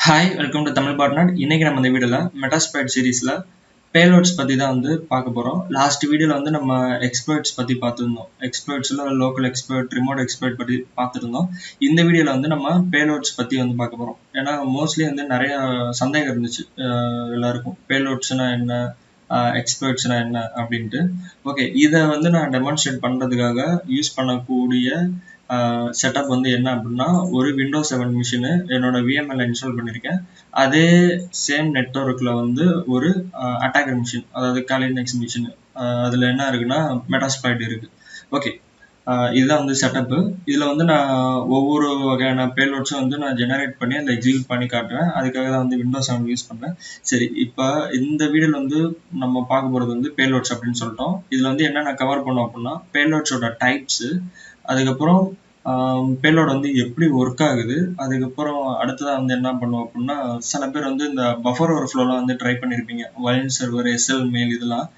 Hi welcome to Tamil Botnet. இன்னைக்கு நம்ம இந்த வீடியோவில் மெட்டாஸ்பைட் சீரீஸில் பேலோட்ஸ் பற்றி தான் பார்க்க போகிறோம். லாஸ்ட் வீடியோவில் நம்ம எக்ஸ்பர்ட்ஸ் பற்றி பார்த்துருந்தோம். எக்ஸ்பர்ட்ஸில் லோக்கல் எக்ஸ்பர்ட், ரிமோட் எக்ஸ்பர்ட் பற்றி பார்த்துருந்தோம். இந்த வீடியோவில் நம்ம பேலோட்ஸ் பற்றி பார்க்க போகிறோம். ஏன்னா மோஸ்ட்லி நிறைய சந்தேகம் இருந்துச்சு எல்லாருக்கும், பேலோட்ஸ்னால் என்ன, எக்ஸ்பர்ட்ஸ்னால் என்ன அப்படின்ட்டு. ஓகே, இதை நான் டெமான்ஸ்ட்ரேட் பண்ணுறதுக்காக யூஸ் பண்ணக்கூடிய செட்டப் என்ன அப்படின்னா, ஒரு விண்டோஸ் 7 மிஷினு என்னோட விஎம்எல் இன்ஸ்டால் பண்ணியிருக்கேன். அதே சேம் நெட்வொர்க்கில் ஒரு அட்டாக்கர் மிஷின், அதாவது காலினெக்ஸ் மிஷின், அதில் என்ன இருக்குன்னா மெட்டாஸ்பைட் இருக்குது. ஓகே, இதுதான் செட்டப்பு. இதில் நான் ஒவ்வொரு வகையான பேலோட்ஸும் நான் ஜெனரேட் பண்ணி அதில் எக்ஸிக்யூட் பண்ணி காட்டுறேன். அதுக்காக தான் விண்டோஸ் 7 யூஸ் பண்ணுறேன். சரி, இப்போ இந்த வீடியோவில் நம்ம பார்க்க போகிறது பேலோட்ஸ் அப்படின்னு சொல்லிட்டோம். இதில் என்னென்ன கவர் பண்ணோம் அப்படின்னா, பேலோட்ஸோட டைப்ஸு, அதுக்கப்புறம் பேலோட் எப்படி ஒர்க் ஆகுது, அதுக்கப்புறம் அடுத்ததாக என்ன பண்ணுவோம் அப்படின்னா, சில பேர் இந்த பஃபர் ஓவர்ஃப்ளோலாம் ட்ரை பண்ணியிருப்பீங்க, வயல் சர்வர், எஸ்எல் மெயில், இதெல்லாம்.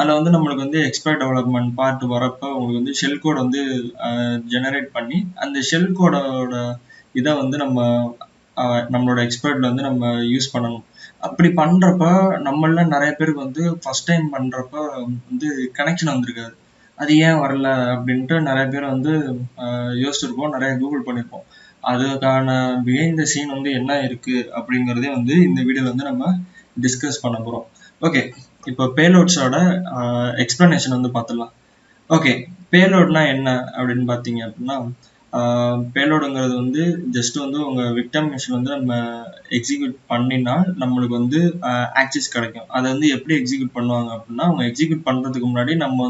அதில் நம்மளுக்கு எக்ஸ்பர்ட் டெவலப்மெண்ட் பார்ட் வரப்போ உங்களுக்கு ஷெல் கோட் ஜெனரேட் பண்ணி அந்த ஷெல் கோடோட இதை நம்மளோட எக்ஸ்பர்ட்ல நம்ம யூஸ் பண்ணணும். அப்படி பண்ணுறப்ப நம்மள நிறைய பேருக்கு ஃபர்ஸ்ட் டைம் பண்ணுறப்ப கனெக்ஷன் வந்திருக்காது. அது ஏன் வரல அப்படின்ட்டு நிறைய பேர் யோசிச்சிருப்போம், நிறைய கூகுள் பண்ணியிருப்போம். அதுக்கான பிஹைண்ட் த சீன் என்ன இருக்கு அப்படிங்கிறதே இந்த வீடியோவில் நம்ம டிஸ்கஸ் பண்ண போகிறோம். ஓகே, இப்போ பேலோட்ஸோட எக்ஸ்பிளனேஷன் பார்த்துடலாம். ஓகே, பேலோட்னா என்ன அப்படின்னு பார்த்தீங்க அப்படின்னா, பேலோடுங்கிறது ஜஸ்ட் உங்கள் விக்டம் மிஷின் நம்ம எக்ஸிக்யூட் பண்ணினால் நம்மளுக்கு ஆக்சஸ் கிடைக்கும். அதை எப்படி எக்ஸிக்யூட் பண்ணுவாங்க அப்படின்னா, அவங்க எக்ஸிக்யூட் பண்ணுறதுக்கு முன்னாடி நம்ம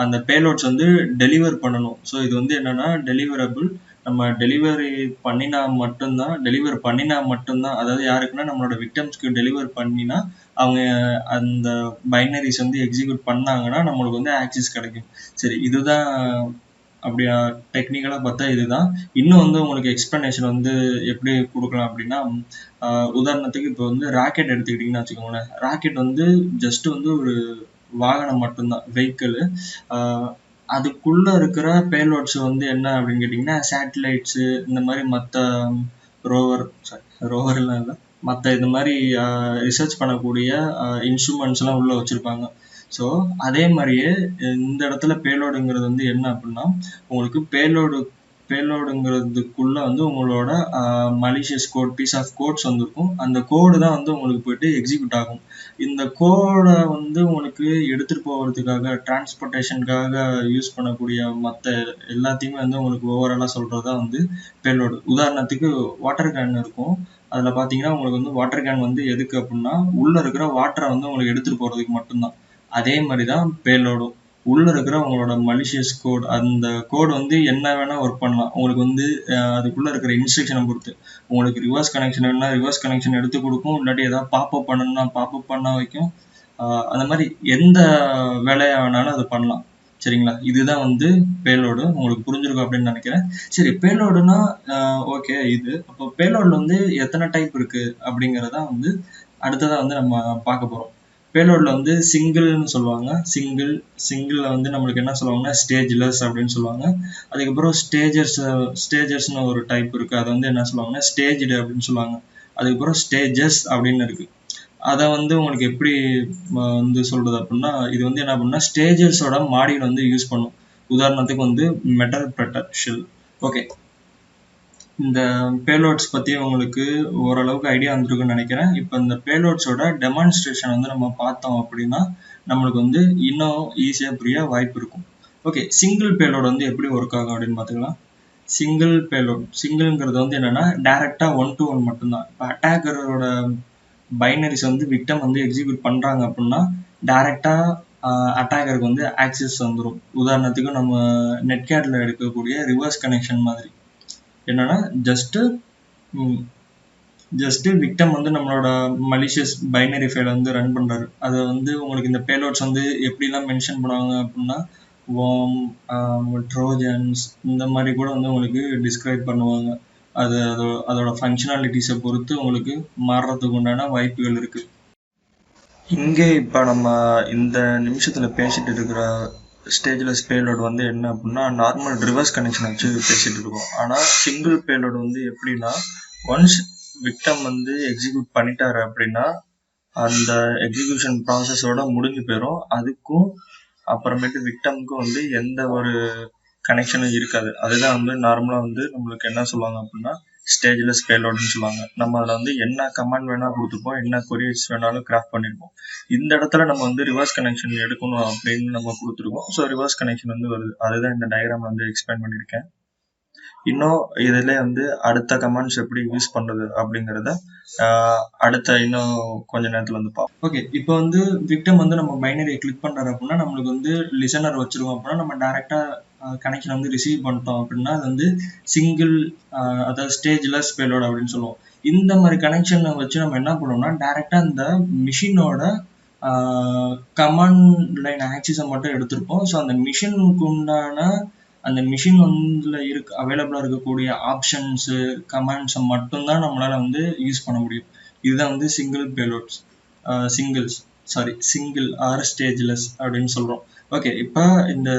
அந்த பேலோட்ஸ் டெலிவர் பண்ணணும். ஸோ இது என்னன்னா டெலிவரபிள். நம்ம டெலிவர் பண்ணினா மட்டும்தான், அதாவது யாருக்குன்னா நம்மளோட விக்டம்ஸ்க்கு டெலிவர் பண்ணினா அவங்க அந்த பைனரிஸ் எக்ஸிக்யூட் பண்ணாங்கன்னா நம்மளுக்கு ஆக்சஸ் கிடைக்கும். சரி, இதுதான். அப்படியா டெக்னிக்கலாக பார்த்தா இதுதான். இன்னும் உங்களுக்கு எக்ஸ்பிளனேஷன் எப்படி கொடுக்கலாம் அப்படின்னா, உதாரணத்துக்கு இப்போ ராக்கெட் எடுத்துக்கிட்டிங்கன்னு வச்சுக்கோங்களேன். ராக்கெட் ஜஸ்ட் ஒரு வாகனம் மட்டும்தான், வெஹிக்கிள். அதுக்குள்ளே இருக்கிற பேலோட்ஸ் என்ன அப்படின்னு கேட்டிங்கன்னா, சேட்டலைட்ஸு, இந்த மாதிரி மற்ற ரோவர்லாம் இல்லை, மற்ற இது மாதிரி ரிசர்ச் பண்ணக்கூடிய இன்ஸ்ட்ருமெண்ட்ஸ்லாம் உள்ளே வச்சுருப்பாங்க. ஸோ அதே மாதிரியே இந்த இடத்துல பேலோடுங்கிறது என்ன அப்படின்னா, உங்களுக்கு பேலோடுங்கிறதுக்குள்ள உங்களோட malicious code, piece of codes இருக்கும். அந்த கோடு தான் உங்களுக்கு போயிட்டு எக்ஸிக்யூட் ஆகும். இந்த கோடை உங்களுக்கு எடுத்துகிட்டு போகிறதுக்காக, டிரான்ஸ்போர்ட்டேஷனுக்காக யூஸ் பண்ணக்கூடிய மற்ற எல்லாத்தையுமே உங்களுக்கு ஓவராலாக சொல்கிறது தான் பேலோடு. உதாரணத்துக்கு வாட்டர் கேன் இருக்கும். அதில் பார்த்தீங்கன்னா உங்களுக்கு வாட்டர் கேன் எதுக்கு அப்படின்னா, உள்ளே இருக்கிற வாட்டரை உங்களுக்கு எடுத்துகிட்டு போகிறதுக்கு மட்டும்தான். அதே மாதிரி தான் பேலோடும். உள்ள இருக்கிற உங்களோட மலிஷியஸ் கோட், அந்த கோட் என்ன வேணா ஒர்க் பண்ணலாம். உங்களுக்கு அதுக்குள்ள இருக்கிற இன்ஸ்ட்ரக்ஷனை பொறுத்து உங்களுக்கு ரிவர்ஸ் கனெக்ஷன் வேணும்னா ரிவர்ஸ் கனெக்ஷன் எடுத்து கொடுக்கும், இல்லாட்டி ஏதாவது பாப்அப் பண்ணணும்னா பாப்அப் பண்ண வைக்கும். அந்த மாதிரி எந்த வேலையா வேணாலும் அது பண்ணலாம். சரிங்களா, இதுதான் பேலோடு. உங்களுக்கு புரிஞ்சிருக்கும் அப்படின்னு நினைக்கிறேன். சரி, பேலோடுனா ஓகே. இது அப்போ பேலோட்ல எத்தனை டைப் இருக்கு அப்படிங்கிறத அடுத்ததா நம்ம பார்க்க போறோம். பேலோட்ல சிங்கிள்னு சொல்லுவாங்க. சிங்கிள்ல நம்மளுக்கு என்ன சொல்லுவாங்கன்னா ஸ்டேஜ்லெஸ் அப்படின்னு சொல்லுவாங்க. அதுக்கப்புறம் ஸ்டேஜர்ஸ்னு ஒரு டைப் இருக்கு. அதை என்ன சொல்லுவாங்கன்னா ஸ்டேஜ்டு அப்படின்னு சொல்லுவாங்க. அதுக்கப்புறம் ஸ்டேஜஸ் அப்படின்னு இருக்கு. அதை உங்களுக்கு எப்படி சொல்றது அப்படின்னா, இது என்ன அப்படின்னா ஸ்டேஜஸோட மாடியூல் யூஸ் பண்ணும். உதாரணத்துக்கு மெட்டல் ப்ரெட்டர் ஷெல். ஓகே, இந்த பேலோட்ஸ் பற்றி உங்களுக்கு ஓரளவுக்கு ஐடியா வந்துருக்குன்னு நினைக்கிறேன். இப்போ இந்த பேலோட்ஸோட டெமான்ஸ்ட்ரேஷன் நம்ம பார்த்தோம் அப்படின்னா நம்மளுக்கு இன்னும் ஈஸியாக புரிய வாய்ப்பு இருக்கும். ஓகே, சிங்கிள் பேலோட் எப்படி ஒர்க் ஆகும் அப்படின்னு பார்த்துக்கலாம். சிங்கிள் பேலோட், சிங்கிள்ங்கிறது என்னன்னா டைரெக்டாக 1-to-1 மட்டும்தான். இப்போ அட்டாக்கரோட பைனரிஸ் விக்டம் எக்ஸிக்யூட் பண்ணுறாங்க அப்படின்னா டைரெக்டாக அட்டாக்கருக்கு ஆக்சஸ் வந்துடும். உதாரணத்துக்கு நம்ம நெட்கேட்டில் எடுக்கக்கூடிய ரிவர்ஸ் கனெக்ஷன் மாதிரி. என்னன்னா ஜஸ்ட் விக்டம் நம்மளோட மலிஷியஸ் பைனரி ஃபைல் ரன் பண்றாரு. அதை உங்களுக்கு இந்த பேலோட்ஸ் எப்படிலாம் மென்ஷன் பண்ணுவாங்க அப்படின்னா, ட்ரோஜன்ஸ், இந்த மாதிரி கூட உங்களுக்கு டிஸ்கிரைப் பண்ணுவாங்க. அதோட ஃபங்க்ஷனாலிட்டிஸை பொறுத்து உங்களுக்கு மாறுறதுக்கு உண்டான வாய்ப்புகள் இருக்கு. இங்கே இப்போ நம்ம இந்த நிமிஷத்தில் பேசிட்டு இருக்கிற ஸ்டேஜ்லெஸ் பேலோட் என்ன அப்படின்னா நார்மல் ரிவர்ஸ் கனெக்ஷன் வச்சு பேசிட்டு இருக்கோம். ஆனால் சிங்கிள் பேலோட் எப்படின்னா, ஒன்ஸ் விக்டம் வந்து எக்ஸிக்யூட் பண்ணிட்டாரு அப்படின்னா அந்த எக்ஸிக்யூஷன் ப்ராசஸோட முடிஞ்சு போயிடும். அதுக்கும் அப்புறமேட்டு விக்டமுக்கும் வந்து எந்த ஒரு கனெக்ஷனும் இருக்காது. அதுதான் வந்து நார்மலாக வந்து நம்மளுக்கு என்ன சொல்லுவாங்க அப்படின்னா ஸ்டேஜ்லெஸ் பேலோடுன்னு சொல்லுவாங்க. நம்ம அதில் வந்து என்ன கமாண்ட் வேணால் கொடுத்துப்போம், என்ன கொரியர்ஸ் வேணாலும் கிராஃப்ட் பண்ணியிருப்போம். இந்த இடத்துல நம்ம வந்து ரிவர்ஸ் கனெக்ஷன் எடுக்கணும் அப்படின்னு நம்ம கொடுத்துருக்கோம். ஸோ ரிவர்ஸ் கனெக்ஷன் வந்து வருது. அதுதான் இந்த டயக்ராம் வந்து எக்ஸ்பிளைன் பண்ணியிருக்கேன். இன்னும் இதில் வந்து அடுத்த கமாண்ட்ஸ் எப்படி யூஸ் பண்ணுறது அப்படிங்கிறத அடுத்த இன்னும் கொஞ்ச நேரத்தில் வந்து பார்ப்போம். ஓகே, இப்போ வந்து விக்டம் வந்து நம்ம பைனரியை கிளிக் பண்ணுறாரு அப்படின்னா நம்மளுக்கு வந்து லிசனர் வச்சிருக்கோம் அப்படின்னா நம்ம டேரெக்டாக கனெக்ஷன் வந்து ரிசீவ் பண்ணிட்டோம் அப்படின்னா அது வந்து சிங்கிள் அதாவது ஸ்டேஜ்லெஸ் பேலோட் அப்படின்னு சொல்லுவோம். இந்த மாதிரி கனெக்ஷனை வச்சு நம்ம என்ன பண்ணுவோம்னா டேரெக்டாக இந்த மிஷினோட கமாண்ட் லைன் ஆக்சிஸை மட்டும் எடுத்திருப்போம். ஸோ அந்த மிஷினுக்கு உண்டான அந்த மிஷின் வந்து அவைலபிளாக இருக்கக்கூடிய ஆப்ஷன்ஸு கமாண்ட்ஸை மட்டும்தான் நம்மளால் வந்து யூஸ் பண்ண முடியும். இதுதான் வந்து சிங்கிள் ஆர் ஸ்டேஜ்லெஸ் அப்படின்னு சொல்கிறோம். ஓகே, இப்போ இந்த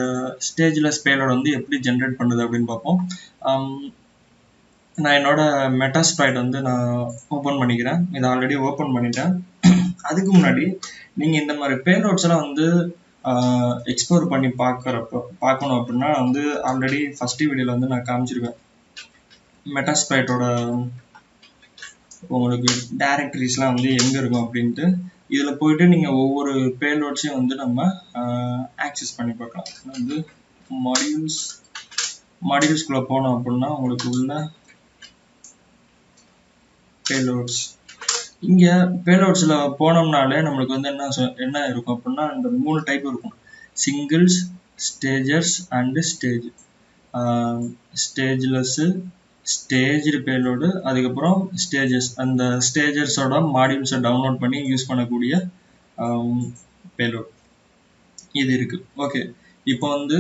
ஸ்டேஜ்லெஸ் பேலோட் வந்து எப்படி ஜென்ரேட் பண்ணுறது அப்படின்னு பார்ப்போம். நான் என்னோட மெட்டாஸ்ப்ரைட் வந்து நான் ஓப்பன் பண்ணிக்கிறேன். இதை ஆல்ரெடி ஓப்பன் பண்ணிட்டேன். அதுக்கு முன்னாடி நீங்கள் இந்த மாதிரி பேலோட்ஸ் எல்லாம் வந்து எக்ஸ்ப்ளோர் பண்ணி பார்க்கணும் அப்படின்னா வந்து ஆல்ரெடி ஃபர்ஸ்ட் வீடியோவில் வந்து நான் காமிச்சிருக்கேன். மெட்டாஸ்ப்ரைட்டோட உங்களுக்கு டைரக்டரிஸ்லாம் வந்து எங்கே இருக்கும் அப்படின்ட்டு. இதில் போயிட்டு நீங்கள் ஒவ்வொரு பேலோட்ஸையும் வந்து நம்ம ஆக்சஸ் பண்ணி பார்க்கலாம். வந்து மாடியூல்ஸ்குள்ளே போனோம் அப்படின்னா உங்களுக்கு உள்ள பேலோட்ஸ் இங்கே பேலோட்ஸில் போனோம்னாலே நம்மளுக்கு வந்து என்ன இருக்கும் அப்படின்னா இந்த 3 டைப் இருக்கும். சிங்கிள்ஸ், ஸ்டேஜர்ஸ் அண்டு ஸ்டேஜ்லெஸ்ஸு, ஸ்டேஜ்டு பேலோடு, அதுக்கப்புறம் ஸ்டேஜஸ். அந்த ஸ்டேஜர்ஸோட மாடியூல்ஸை டவுன்லோட் பண்ணி யூஸ் பண்ணக்கூடிய பேலோட் இது இருக்குது. ஓகே, இப்போ வந்து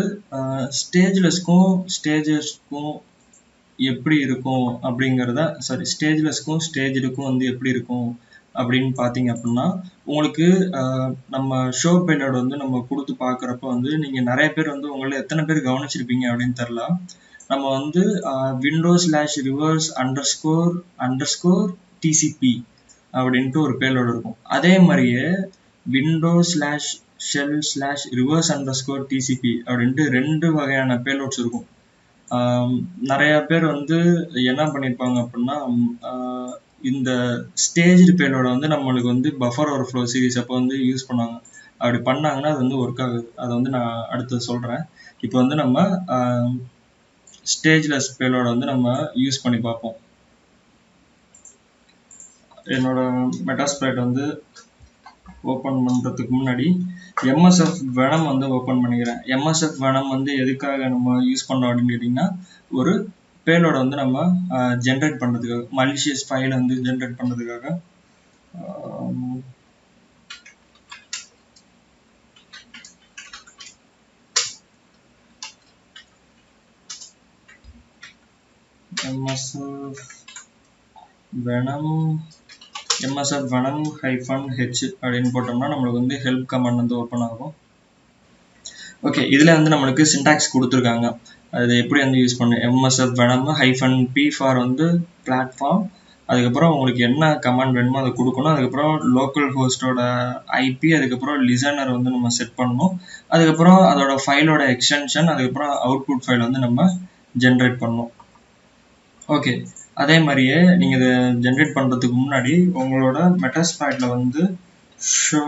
ஸ்டேஜ்லெஸ்க்கும் ஸ்டேஜர்ஸ்க்கும் எப்படி இருக்கும் அப்படிங்கிறத ஸ்டேஜ்லெஸ்க்கும் ஸ்டேஜ்டுக்கும் வந்து எப்படி இருக்கும் அப்படின்னு பார்த்தீங்க அப்படின்னா உங்களுக்கு நம்ம ஷோ பேலோட் வந்து நம்ம கொடுத்து பார்க்குறப்ப வந்து நீங்கள் நிறைய பேர் வந்து உங்களை எத்தனை பேர் கவனிச்சிருப்பீங்க அப்படின்னு தெரில. நம்ம வந்து windows/reverse _ TCP அப்படின்ட்டு ஒரு பேலோடு இருக்கும். அதே மாதிரியே windows/shell/reverse _ TCP அப்படின்ட்டு 2 வகையான பேலோட்ஸ் இருக்கும். நிறைய பேர் வந்து என்ன பண்ணியிருப்பாங்க அப்படின்னா இந்த ஸ்டேஜ்டு பேலோட வந்து நம்மளுக்கு வந்து பஃபர் ஓவர்ஃப்ளோ சீரிஸ் அப்போ வந்து யூஸ் பண்ணாங்க. அப்படி பண்ணாங்கன்னா அது வந்து ஒர்க் ஆகுது. அதை வந்து நான் அடுத்து சொல்கிறேன். இப்போ வந்து நம்ம ஸ்டேஜ்லெஸ் பேலோட வந்து நம்ம யூஸ் பண்ணி பார்ப்போம். என்னோட மெட்டாஸ்ப்ரைட் வந்து ஓப்பன் பண்ணுறதுக்கு முன்னாடி MSF Venom வந்து ஓப்பன் பண்ணிக்கிறேன். MSF Venom வந்து எதுக்காக நம்ம யூஸ் பண்ணோம் அப்படின்னு கேட்டிங்கன்னா ஒரு பேலோட வந்து நம்ம ஜென்ரேட் பண்ணுறதுக்காக, மலிஷியஸ் ஃபைலை வந்து ஜென்ரேட் பண்ணுறதுக்காக. MSF Venom -h அப்படின்னு போட்டோம்னா நம்மளுக்கு வந்து ஹெல்ப் கமாண்ட் வந்து ஓப்பன் ஆகும். ஓகே, இதில் வந்து நம்மளுக்கு சின்டாக்ஸ் கொடுத்துருக்காங்க. அது எப்படி வந்து யூஸ் பண்ணு MSF Venom -p ஃபார் வந்து பிளாட்ஃபார்ம். அதுக்கப்புறம் உங்களுக்கு என்ன கமாண்ட் வேணுமோ அதை கொடுக்கணும். அதுக்கப்புறம் லோக்கல் ஹோஸ்டோட IP, அதுக்கப்புறம் லிசனர் வந்து நம்ம செட் பண்ணணும். அதுக்கப்புறம் அதோட ஃபைலோட எக்ஸ்டென்ஷன், அதுக்கப்புறம் அவுட்புட் ஃபைல் வந்து நம்ம ஜென்ரேட் பண்ணணும். ஓகே, அதே மாதிரியே நீங்கள் இதை ஜென்ரேட் பண்ணுறதுக்கு முன்னாடி உங்களோட மெட்டாஸ்ப்ரைட்டில் வந்து ஷோ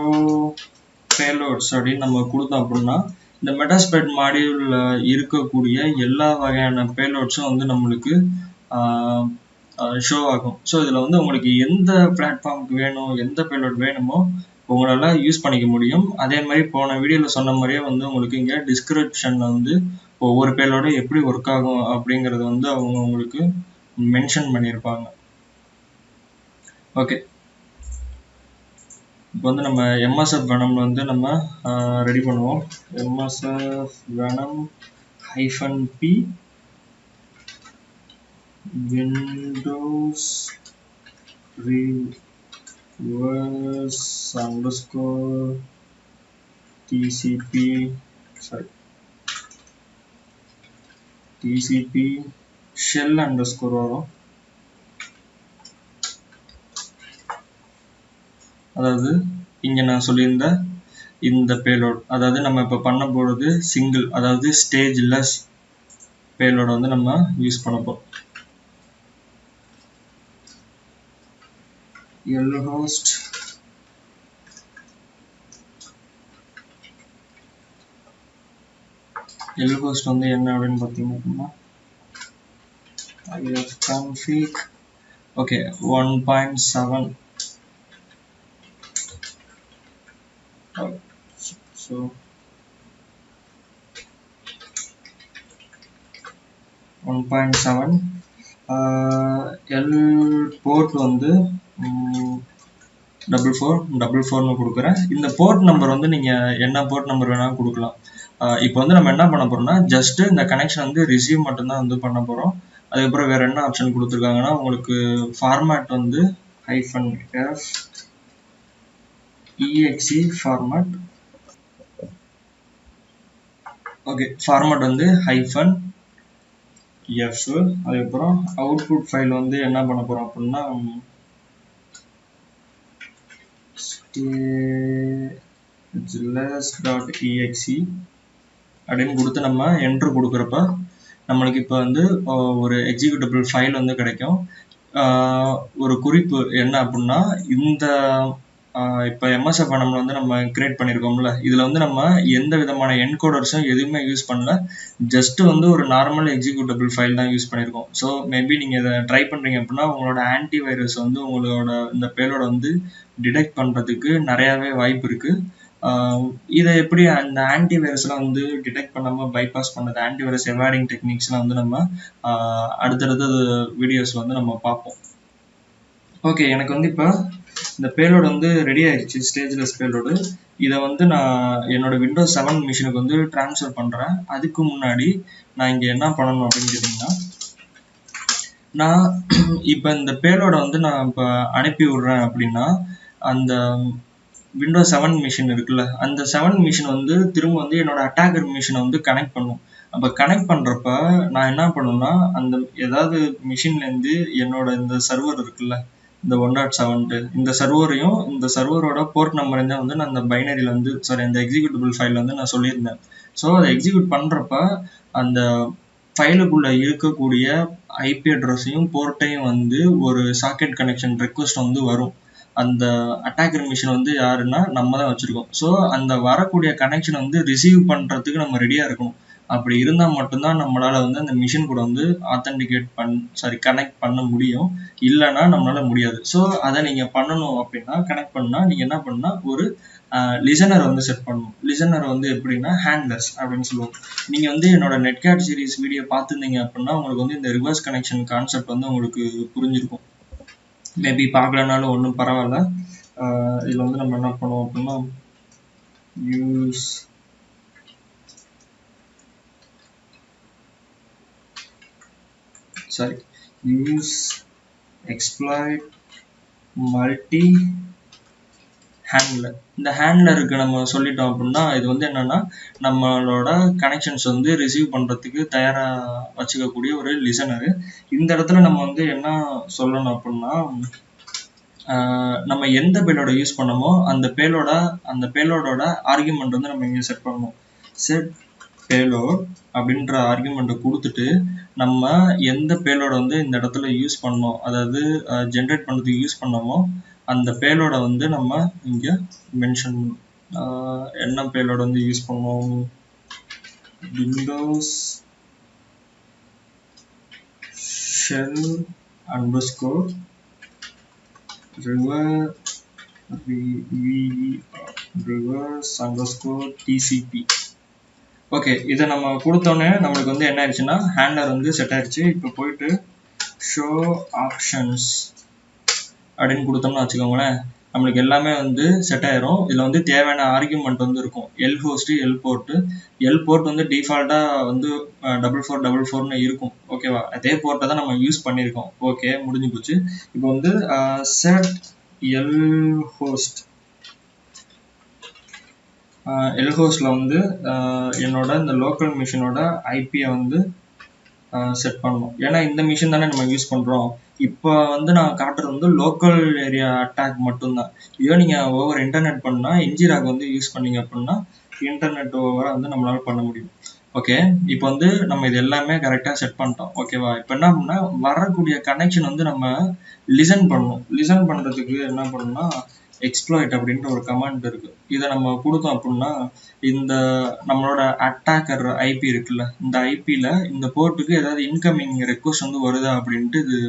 பேலோட்ஸ் அப்படின்னு நம்ம கொடுத்தோம் அப்படின்னா இந்த மெட்டாஸ்ப்ரைட் மாடியூலில் இருக்கக்கூடிய எல்லா வகையான பேலோட்ஸும் வந்து நம்மளுக்கு ஷோ ஆகும். ஸோ இதில் வந்து உங்களுக்கு எந்த பிளாட்ஃபார்முக்கு வேணும், எந்த பேலோட் வேணுமோ உங்களால் யூஸ் பண்ணிக்க முடியும். அதே மாதிரி போன வீடியோவில் சொன்ன மாதிரியே வந்து உங்களுக்கு இங்கே டிஸ்கிரிப்ஷனில் வந்து ஒவ்வொரு பேலோட எப்படி ஒர்க் ஆகும் அப்படிங்கிறது வந்து அவங்க உங்களுக்கு மென்ஷன் பண்ணியிருப்பாங்க. ஓகே, இப்போ வந்து நம்ம MSF Venom வந்து நம்ம ரெடி பண்ணுவோம். MSF Venom -p windows reverse _ TCP shell _ வரும். அதாவது இங்கே நான் சொல்லியிருந்த இந்த பேலோட், அதாவது நம்ம இப்போ பண்ண போகிறது சிங்கிள், அதாவது ஸ்டேஜ்லெஸ் பேலோட வந்து நம்ம யூஸ் பண்ண போகிறோம். lhost வந்து என்ன அப்படின்னு பார்த்தீங்கன்னா ifconfig okay 1.7 so L port வந்து 444 கொடுக்குறேன். இந்த போர்ட் நம்பர் வந்து நீங்கள் என்ன போர்ட் நம்பர் வேணாலும் கொடுக்கலாம். இப்போ வந்து நம்ம என்ன பண்ண போகிறோம்னா ஜஸ்ட் இந்த கனெக்ஷன் வந்து ரிசீவ் மட்டும்தான் வந்து பண்ண போகிறோம். அதுக்கப்புறம் வேறு என்ன ஆப்ஷன் கொடுத்துருக்காங்கன்னா உங்களுக்கு ஃபார்மேட் வந்து -f exe format. Okay, format வந்து -f, அதுக்கப்புறம் அவுட்புட் ஃபைல் வந்து என்ன பண்ண போகிறோம் அப்படின்னா stageless.exe அப்படின்னு கொடுத்து நம்ம என்ட்ரு கொடுக்குறப்ப நம்மளுக்கு இப்போ வந்து ஒரு எக்ஸிக்யூட்டபிள் ஃபைல் வந்து கிடைக்கும். ஒரு குறிப்பு என்ன அப்படின்னா இந்த இப்போ MSF நம்மள வந்து நம்ம கிரியேட் பண்ணியிருக்கோம்ல, இதில் வந்து நம்ம எந்த விதமான என்கோடர்ஸும் எதுவுமே யூஸ் பண்ணல, ஜஸ்ட் வந்து ஒரு நார்மல் எக்ஸிக்யூட்டபிள் ஃபைல் தான் யூஸ் பண்ணியிருக்கோம். ஸோ மேபி நீங்கள் இதை ட்ரை பண்ணுறீங்க அப்படின்னா உங்களோட ஆன்டி வைரஸ் வந்து உங்களோட இந்த பேலோட வந்து டிடெக்ட் பண்ணுறதுக்கு நிறையாவே வாய்ப்பு இருக்குது. இதை எப்படி அந்த ஆன்டி வைரஸ்லாம் வந்து டிடெக்ட் பண்ணாமல் பைபாஸ் பண்ணது, ஆன்டி வைரஸ் எவாடிங் டெக்னிக்ஸ்லாம் வந்து நம்ம அடுத்தடுத்த வீடியோஸில் வந்து நம்ம பார்ப்போம். ஓகே, எனக்கு வந்து இப்போ இந்த பேலோடு வந்து ரெடி ஆயிடுச்சு, ஸ்டேஜ்லெஸ் பேலோடு. இதை வந்து நான் என்னோட விண்டோஸ் 7 மிஷினுக்கு வந்து ட்ரான்ஸ்ஃபர் பண்ணுறேன். அதுக்கு முன்னாடி நான் இங்கே என்ன பண்ணணும் அப்படின்னு கேட்டிங்கன்னா, நான் இப்போ இந்த பேலோட வந்து நான் இப்போ அனுப்பி விட்றேன் அப்படின்னா அந்த விண்டோஸ் 7 மிஷின் இருக்குல்ல, அந்த 7 மிஷின் வந்து திரும்ப வந்து என்னோட அட்டாக்கர் மிஷினை வந்து கனெக்ட் பண்ணும். அப்போ கனெக்ட் பண்ணுறப்ப நான் என்ன பண்ணுவேன்னா அந்த ஏதாவது மிஷின்லேருந்து என்னோட இந்த சர்வர் இருக்குல்ல, இந்த 1.7 இந்த சர்வரையும் இந்த சர்வரோட போர்ட் நம்பரையும் தான் வந்து நான் அந்த பைனரியில் வந்து அந்த எக்ஸிக்யூட்டபிள் ஃபைல் வந்து நான் சொல்லியிருந்தேன். ஸோ அதை எக்ஸிக்யூட் பண்ணுறப்ப அந்த ஃபைலுக்குள்ளே இருக்கக்கூடிய ஐபி அட்ரஸையும் போர்ட்டையும் வந்து ஒரு சாக்கெட் கனெக்ஷன் ரெக்வஸ்ட் வந்து வரும். அந்த அட்டாக்கர் மிஷின் வந்து யாருன்னா நம்ம தான் வச்சுருக்கோம். ஸோ அந்த வரக்கூடிய கனெக்ஷன் வந்து ரிசீவ் பண்ணுறதுக்கு நம்ம ரெடியாக இருக்கணும். அப்படி இருந்தால் மட்டும்தான் நம்மளால் வந்து அந்த மிஷின் கூட வந்து கனெக்ட் பண்ண முடியும், இல்லைன்னா நம்மளால் முடியாது. ஸோ அதை நீங்கள் பண்ணணும் அப்படின்னா, கனெக்ட் பண்ணால் நீங்கள் என்ன பண்ணால் ஒரு லிசனர் வந்து செட் பண்ணணும். லிசனர் வந்து எப்படின்னா ஹேண்ட்லெஸ் அப்படின்னு சொல்லுவோம். நீங்கள் வந்து என்னோட நெட்கேட் சீரிஸ் வீடியோ பார்த்துருந்தீங்க அப்படின்னா உங்களுக்கு வந்து இந்த ரிவர்ஸ் கனெக்ஷன் கான்செப்ட் வந்து உங்களுக்கு புரிஞ்சிருக்கும். மேபி பார்க்கலனாலும் ஒன்றும் பரவாயில்ல. இதில் வந்து நம்ம என்ன பண்ணுவோம் அப்படின்னா யூஸ் எக்ஸ்ப்ளாய்ட் மல்டி ஹேண்ட்லர். இந்த ஹேண்ட்லருக்கு நம்ம சொல்லிட்டோம் அப்படின்னா இது வந்து என்னன்னா நம்மளோட கனெக்ஷன்ஸ் வந்து ரிசீவ் பண்ணுறதுக்கு தயாராக வச்சுக்கக்கூடிய ஒரு லிசனரு. இந்த இடத்துல நம்ம வந்து என்ன சொல்லணும் அப்படின்னா நம்ம எந்த பேலோட யூஸ் பண்ணமோ அந்த பேலோடோட ஆர்குமெண்ட் வந்து நம்ம இங்கே செட் பண்ணணும். செட் பேலோட் அப்படின்ற ஆர்குமெண்ட்டை கொடுத்துட்டு நம்ம எந்த பேலோட வந்து இந்த இடத்துல யூஸ் பண்ணோம், அதாவது ஜென்ரேட் பண்ணுறதுக்கு யூஸ் பண்ணோமோ அந்த பேலோட வந்து நம்ம இங்கே மென்ஷன் என்ன பேலோட வந்து யூஸ் பண்ணோம், Windows shell underscore reverse underscore TCP. Okay, இதை நம்ம கொடுத்தோன்னே நம்மளுக்கு வந்து என்ன ஆயிடுச்சுன்னா ஹேண்ட்லர் வந்து செட் ஆயிடுச்சு. இப்போ போயிட்டு ஷோ ஆப்ஷன்ஸ் அப்படின்னு கொடுத்தோம்னா வச்சுக்கோங்களேன், நம்மளுக்கு எல்லாமே வந்து செட் ஆயிரும். இதில் வந்து தேவையான ஆர்குமெண்ட் வந்து இருக்கும். எல் ஹோஸ்ட்டு, எல் போர்ட் வந்து டிஃபால்ட்டாக வந்து 4444ன்னு இருக்கும். ஓகேவா, அதே போர்ட்டை தான் நம்ம யூஸ் பண்ணியிருக்கோம். ஓகே, முடிஞ்சு போச்சு. இப்போ வந்து செட் எல் ஹோஸ்டில் வந்து என்னோட இந்த லோக்கல் மிஷினோட ஐபியை வந்து செட் பண்ணணும். ஏன்னா இந்த மிஷின் தானே நம்ம யூஸ் பண்ணுறோம். இப்போ வந்து நான் காட்டுறது வந்து லோக்கல் ஏரியா அட்டாக் மட்டும்தான். இதோ நீங்கள் ஓவர் இன்டர்நெட் பண்ணால் என்ஜிராக் வந்து யூஸ் பண்ணீங்க அப்படின்னா இன்டர்நெட் ஓவரை வந்து நம்மளால பண்ண முடியும். ஓகே, இப்போ வந்து நம்ம இது எல்லாமே கரெக்டாக செட் பண்ணிட்டோம். ஓகேவா? இப்போ என்ன பண்ணா வரக்கூடிய கனெக்ஷன் வந்து நம்ம லிசன் பண்ணணும். லிசன் பண்ணுறதுக்கு என்ன பண்ணணும்னா எக்ஸ்ப்ளாய்ட் அப்படின்ற ஒரு கமாண்ட் இருக்கு. இதை நம்ம கொடுத்தோம் அப்படின்னா இந்த நம்மளோட அட்டாக்கர் ஐபி இருக்குல்ல, இந்த ஐபியில் இந்த போர்ட்டுக்கு ஏதாவது இன்கமிங் ரெக்வஸ்ட் வந்து வருதா அப்படின்ட்டு இது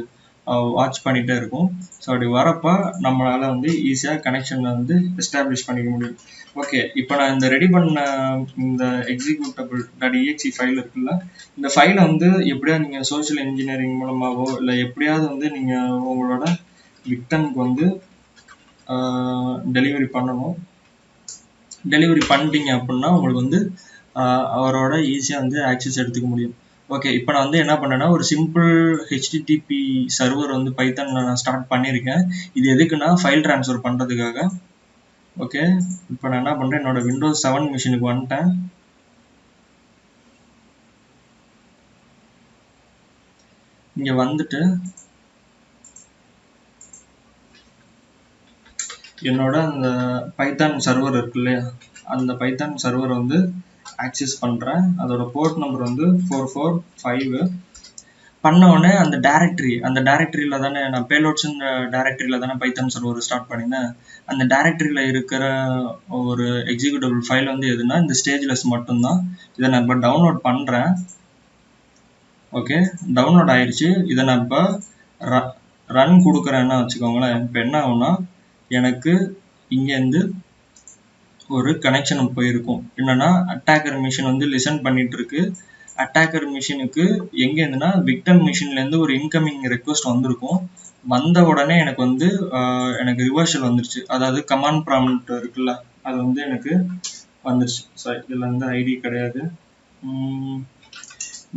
வாட்ச் பண்ணிகிட்டே இருக்கும். ஸோ அப்படி வரப்போ நம்மளால் வந்து ஈஸியாக கனெக்ஷனை வந்து எஸ்டாப்ளிஷ் பண்ணிக்க முடியும். ஓகே, இப்போ நான் இந்த ரெடி பண்ண இந்த executable.exe ஃபைல் இருக்குல்ல, இந்த ஃபைலை வந்து எப்படியா நீங்கள் சோஷியல் இன்ஜினியரிங் மூலமாகவோ இல்லை எப்படியாவது வந்து நீங்கள் உங்களோட விக்டனுக்கு வந்து டெலிவரி பண்ணணும். டெலிவரி பண்ணிட்டீங்க அப்படின்னா உங்களுக்கு வந்து அவரோட ஈஸியாக வந்து ஆக்சஸ் எடுத்துக்க முடியும். ஓகே, இப்போ நான் வந்து என்ன பண்ணேன்னா ஒரு சிம்பிள் ஹெச்டிடிபி சர்வர் வந்து பைத்தானில் நான் ஸ்டார்ட் பண்ணியிருக்கேன். இது எதுக்குன்னா ஃபைல் ட்ரான்ஸ்ஃபர் பண்ணுறதுக்காக. ஓகே, இப்போ நான் என்ன பண்ணுறேன், என்னோட விண்டோஸ் 7 மிஷினுக்கு வந்துட்டேன். இங்கே வந்துட்டு என்னோட அந்த பைத்தான் சர்வர் இருக்கு இல்லையா, அந்த பைத்தான் சர்வர் வந்து ஆக்சஸ் பண்ணுறேன். அதோட போர்ட் நம்பர் வந்து 445. பண்ண உடனே அந்த டைரக்டரியில் தானே நான் பேலோட்ஸுன்ற டைரக்டரியில் தானே பைத்தான் சர்வர் ஸ்டார்ட் பண்ணினேன். அந்த டைரக்டரியில் இருக்கிற ஒரு எக்ஸிக்யூட்டபிள் ஃபைல் வந்து எதுனா இந்த ஸ்டேஜ்லெஸ் மட்டும்தான். இதை நான் இப்போ டவுன்லோட் பண்ணுறேன். ஓகே, டவுன்லோட் ஆயிடுச்சு. இதை நான் இப்போ ரன் கொடுக்குறேன்னா வச்சுக்கோங்களேன். இப்போ என்ன ஆகும்னா எனக்கு இங்கேருந்து ஒரு கனெக்ஷன் போயிருக்கும். என்னன்னா அட்டாக்கர் மிஷின் வந்து லிசன் பண்ணிட்டு இருக்கு. அட்டாக்கர் மிஷினுக்கு எங்கேருந்துன்னா விக்டம் மிஷின்லேருந்து ஒரு இன்கமிங் ரெக்வஸ்ட் வந்திருக்கும். வந்த உடனே எனக்கு வந்து எனக்கு ரிவர்சல் வந்துருச்சு. அதாவது கமாண்ட் ப்ராம்ப்ட் இருக்குல்ல, அது வந்து எனக்கு வந்துருச்சு. சாரி, இதில் வந்து ஐடி கிடையாது,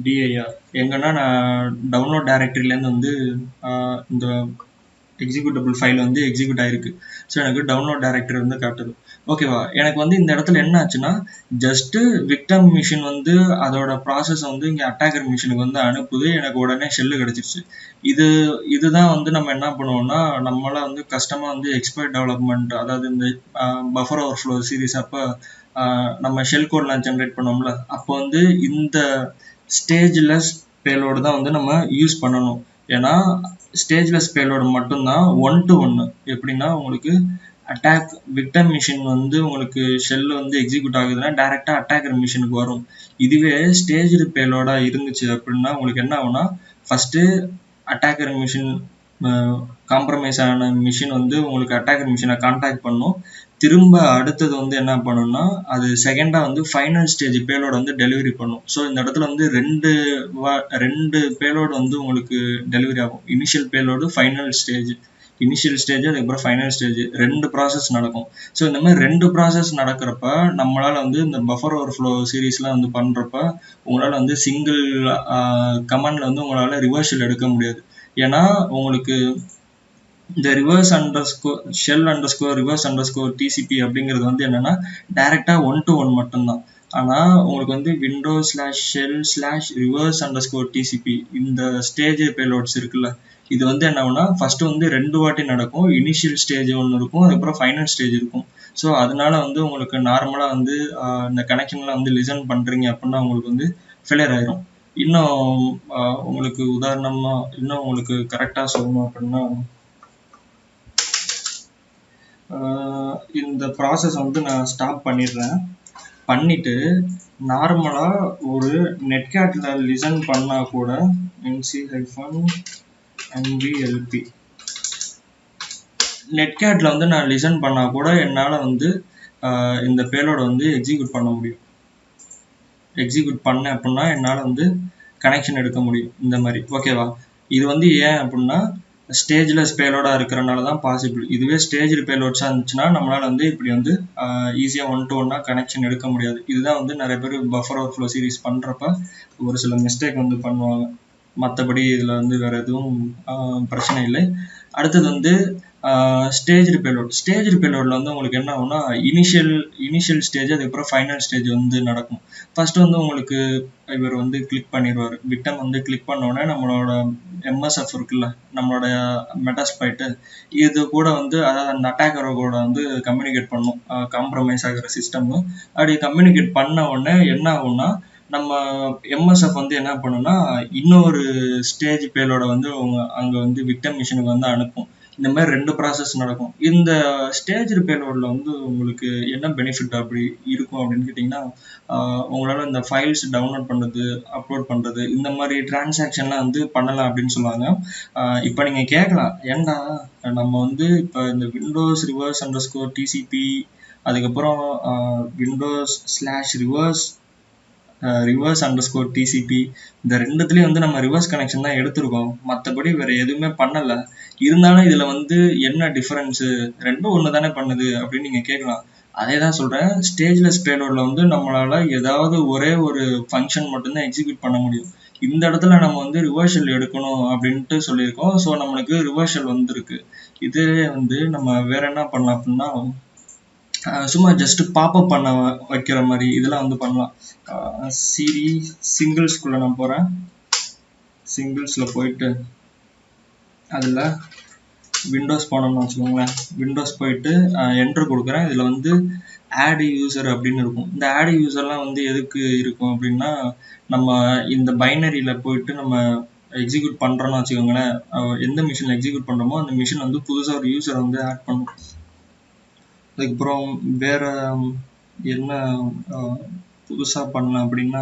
டிஐஆர். எங்கன்னா நான் டவுன்லோட் டைரக்டரியிலேருந்து வந்து இந்த எக்ஸிக்யூட்டபிள் ஃபைல் வந்து எக்ஸிக்யூட் ஆயிருக்கு. ஸோ எனக்கு டவுன்லோட் டைரக்டரி வந்து காட்டுது. ஓகேவா? எனக்கு வந்து இந்த இடத்துல என்ன ஆச்சுன்னா ஜஸ்ட்டு விக்டம் மிஷின் வந்து அதோட ப்ராசஸ் வந்து இங்கே அட்டாக்கர் மிஷினுக்கு வந்து அனுப்புது. எனக்கு உடனே ஷெல்லு கிடச்சிருச்சு. இதுதான் வந்து நம்ம என்ன பண்ணுவோம்னா நம்மள வந்து கஷ்டமாக வந்து எக்ஸ்பர்ட் டெவலப்மெண்ட், அதாவது இந்த பஃபர் ஓவர்ஃப்ளோ சீரீஸ் அப்போ நம்ம ஷெல் கோட்லாம் ஜென்ரேட் பண்ணோம்ல, அப்போ வந்து இந்த ஸ்டேஜ்லெஸ் பேலோடு தான் வந்து நம்ம யூஸ் பண்ணணும். ஏன்னா ஸ்டேஜ்லெஸ் பேலோடு மட்டும்தான் 1-to-1. எப்படின்னா உங்களுக்கு அட்டாக் விக்டம் மிஷின் வந்து உங்களுக்கு ஷெல் வந்து எக்ஸிக்யூட் ஆகுதுன்னா டைரெக்டாக அட்டாக்கர் மிஷினுக்கு வரும். இதுவே ஸ்டேஜ்டு பேலோடாக இருந்துச்சு அப்படின்னா உங்களுக்கு என்ன ஆகும்னா ஃபஸ்ட்டு அட்டாக்கர் மிஷின் காம்ப்ரமைஸ் ஆன மிஷின் வந்து உங்களுக்கு அட்டாக்கர் மிஷினை கான்டாக்ட் பண்ணும். திரும்ப அடுத்தது வந்து என்ன பண்ணும்னா அது செகண்டாக வந்து ஃபைனல் ஸ்டேஜ் பேலோட வந்து டெலிவரி பண்ணும். ஸோ இந்த இடத்துல வந்து ரெண்டு பேலோடு வந்து உங்களுக்கு டெலிவரி ஆகும். Initial payload, final stage. Initial stage அதுக்கப்புறம் ஃபைனல் ஸ்டேஜ், 2 ப்ராசஸ் நடக்கும். ஸோ இந்த மாதிரி 2 ப்ராசஸ் நடக்கிறப்ப நம்மளால் வந்து இந்த பஃபர் ஓவர்ஃப்ளோ சீரீஸ்லாம் வந்து பண்ணுறப்ப உங்களால் வந்து சிங்கிள் கமாண்டில் வந்து உங்களால் ரிவர்சல் எடுக்க முடியாது. ஏன்னா உங்களுக்கு இந்த ஷெல்_reverse_reverse_ TCP அப்படிங்கிறது வந்து என்னன்னா டைரெக்டாக 1-to-1 மட்டும்தான். ஆனால் உங்களுக்கு வந்து Windows/shell/reverse_TCP இந்த ஸ்டேஜ் பேலோட்ஸ் இருக்குல்ல, இது வந்து என்ன ஆகும்னா ஃபர்ஸ்ட் வந்து 2 வாட்டி நடக்கும். இனிஷியல் ஸ்டேஜ் ஒன்று இருக்கும், அதுக்கப்புறம் ஃபைனல் ஸ்டேஜ் இருக்கும். ஸோ அதனால வந்து உங்களுக்கு நார்மலாக வந்து இந்த கனெக்ஷன்லாம் வந்து லிசன் பண்ணுறீங்க அப்படின்னா உங்களுக்கு வந்து ஃபெயிலியர் ஆயிரும். இன்னும் உங்களுக்கு உதாரணமாக இன்னும் உங்களுக்கு கரெக்டாக சொல்லணும் அப்படின்னா இந்த ப்ராசஸ் வந்து நான் ஸ்டாப் பண்ணிடுறேன். பண்ணிட்டு நார்மலாக ஒரு நெட்கேட்டில் லிசன் பண்ணால் கூட nc-nvlp நெட்கேட்டில் வந்து நான் லிசன் பண்ணால் கூட என்னால் வந்து இந்த பேலோட வந்து எக்ஸிக்யூட் பண்ண முடியும். எக்ஸிக்யூட் பண்ணேன் அப்படின்னா என்னால் வந்து கனெக்ஷன் எடுக்க முடியும் இந்த மாதிரி. ஓகேவா? இது வந்து ஏன் அப்படின்னா ஸ்டேஜ்லெஸ் பேலோடாக இருக்கிறனால தான் பாசிபிள். இதுவே ஸ்டேஜ்டு பேலோட்ஸாக இருந்துச்சுன்னா நம்மளால் வந்து இப்படி வந்து ஈஸியாக 1-to-1 கனெக்ஷன் எடுக்க முடியாது. இதுதான் வந்து நிறைய பேர் பஃபர் ஓவர்ஃப்ளோ சீரீஸ் பண்ணுறப்ப ஒரு சில மிஸ்டேக் வந்து பண்ணுவாங்க. மற்றபடி இதில் வந்து வேறு எதுவும் பிரச்சனை இல்லை. அடுத்தது வந்து ஸ்டேஜ்டு பேலோடில் வந்து உங்களுக்கு என்ன ஆகும்னா இனிஷியல் ஸ்டேஜ், அதுக்கப்புறம் ஃபைனல் ஸ்டேஜ் வந்து நடக்கும். ஃபர்ஸ்ட் வந்து உங்களுக்கு இவர் வந்து கிளிக் பண்ணிடுவார். விக்டம் வந்து கிளிக் பண்ணோடனே நம்மளோட எம்எஸ்எஃப் இருக்குல்ல, நம்மளோட மெட்டாஸ்பைட்டு, இது கூட வந்து அதாவது அந்த அட்டாக்கரை கூட வந்து கம்யூனிகேட் பண்ணும், காம்ப்ரமைஸ் ஆகிற சிஸ்டம். அப்படி கம்யூனிகேட் பண்ண உடனே என்ன ஆகும்னா, நம்ம எம்எஸ்எஃப் வந்து என்ன பண்ணுன்னா இன்னொரு ஸ்டேஜ் பேலோட வந்து அங்கே வந்து விக்டம் மிஷினுக்கு வந்து அனுப்பும். இந்த மாதிரி 2 ப்ராசஸ் நடக்கும். இந்த ஸ்டேஜ் பேலோடில் வந்து உங்களுக்கு என்ன பெனிஃபிட் அப்படி இருக்கும் அப்படின்னு கேட்டிங்கன்னா, உங்களால் இந்த ஃபைல்ஸ் டவுன்லோட் பண்ணுறது, அப்லோட் பண்ணுறது, இந்த மாதிரி டிரான்சாக்ஷன்லாம் வந்து பண்ணலாம் அப்படின்னு சொல்லுவாங்க. இப்போ நீங்கள் கேட்கலாம், ஏன்டா நம்ம வந்து இப்போ இந்த விண்டோஸ் ரிவர்ஸ்_TCP, அதுக்கப்புறம் Windows/reverse_TCP, இந்த ரெண்டுத்துலேயும் வந்து நம்ம ரிவர்ஸ் கனெக்ஷன் தான் எடுத்திருக்கோம், மற்றபடி வேறு எதுவுமே பண்ணலை. இருந்தாலும் இதில் வந்து என்ன டிஃப்ரென்ஸு, ரெண்டும் ஒன்று தானே பண்ணுது அப்படின்னு நீங்கள் கேட்கலாம். அதே தான் சொல்கிறேன், ஸ்டேஜ்லெஸ் பேலோடில் வந்து நம்மளால் ஏதாவது ஒரே ஒரு ஃபங்க்ஷன் மட்டும்தான் எக்ஸிக்யூட் பண்ண முடியும். இந்த இடத்துல நம்ம வந்து ரிவர்ஷல் எடுக்கணும் அப்படின்ட்டு சொல்லியிருக்கோம். ஸோ நம்மளுக்கு ரிவர்ஷல் வந்துருக்கு. இதுவே வந்து நம்ம வேற என்ன பண்ணலாம் அப்படின்னா, சும்மா ஜஸ்ட் பாப்அப் பண்ண வைக்கிற மாதிரி இதெல்லாம் வந்து பண்ணலாம். சிடி சிங்கிள்ஸ்குள்ளே நான் போகிறேன். சிங்கிள்ஸில் போயிட்டு அதில் விண்டோஸ் போனோம்னு வச்சுக்கோங்களேன். விண்டோஸ் போயிட்டு என்ட்ரு கொடுக்குறேன். இதில் வந்து ஆட் யூசர் அப்படின்னு இருக்கும். இந்த ஆட் யூசர்லாம் வந்து எதுக்கு இருக்கும் அப்படின்னா, நம்ம இந்த பைனரியில் போயிட்டு நம்ம எக்ஸிக்யூட் பண்ணுறோன்னு வச்சுக்கோங்களேன். எந்த மிஷினில் எக்ஸிக்யூட் பண்ணுறோமோ அந்த மிஷின் வந்து புதுசாக ஒரு யூசரை வந்து ஆட் பண்ணும். அதுக்கப்புறம் வேறு என்ன புதுசாக பண்ணலாம் அப்படின்னா,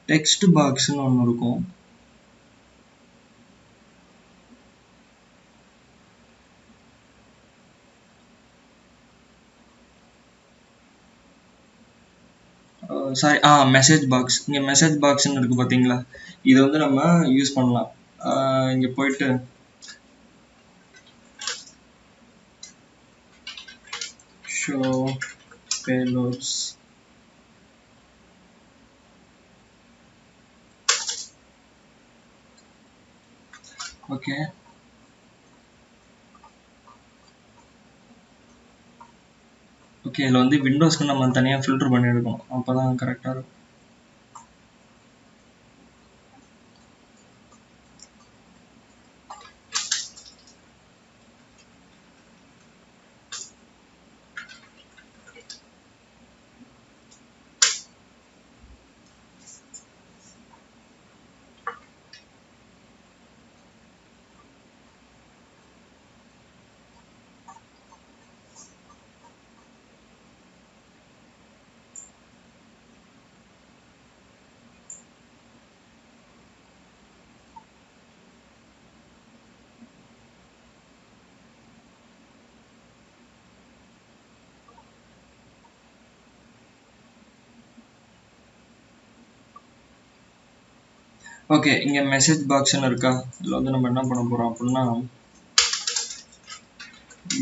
டெக்ஸ்ட் பாக்ஸ்ன்னு ஒன்று இருக்கும். Sorry, message box. இங்கே மெசேஜ் பாக்ஸ்ன்னு இருக்குது பார்த்தீங்களா, இதை வந்து நம்ம யூஸ் பண்ணலாம். இங்கே போயிட்டு ஷோ பேலோட்ஸ், ஓகே. இதில் வந்து விண்டோஸ்க்கு நம்ம தனியாக ஃபில்டர் பண்ணி எடுக்கணும், அப்போ தான் கரெக்டாக இருக்கும். ஓகே, இங்கே மெசேஜ் பாக்ஸ்ன்னு இருக்கா, இதில் வந்து நம்ம என்ன பண்ண போகிறோம் அப்படின்னா,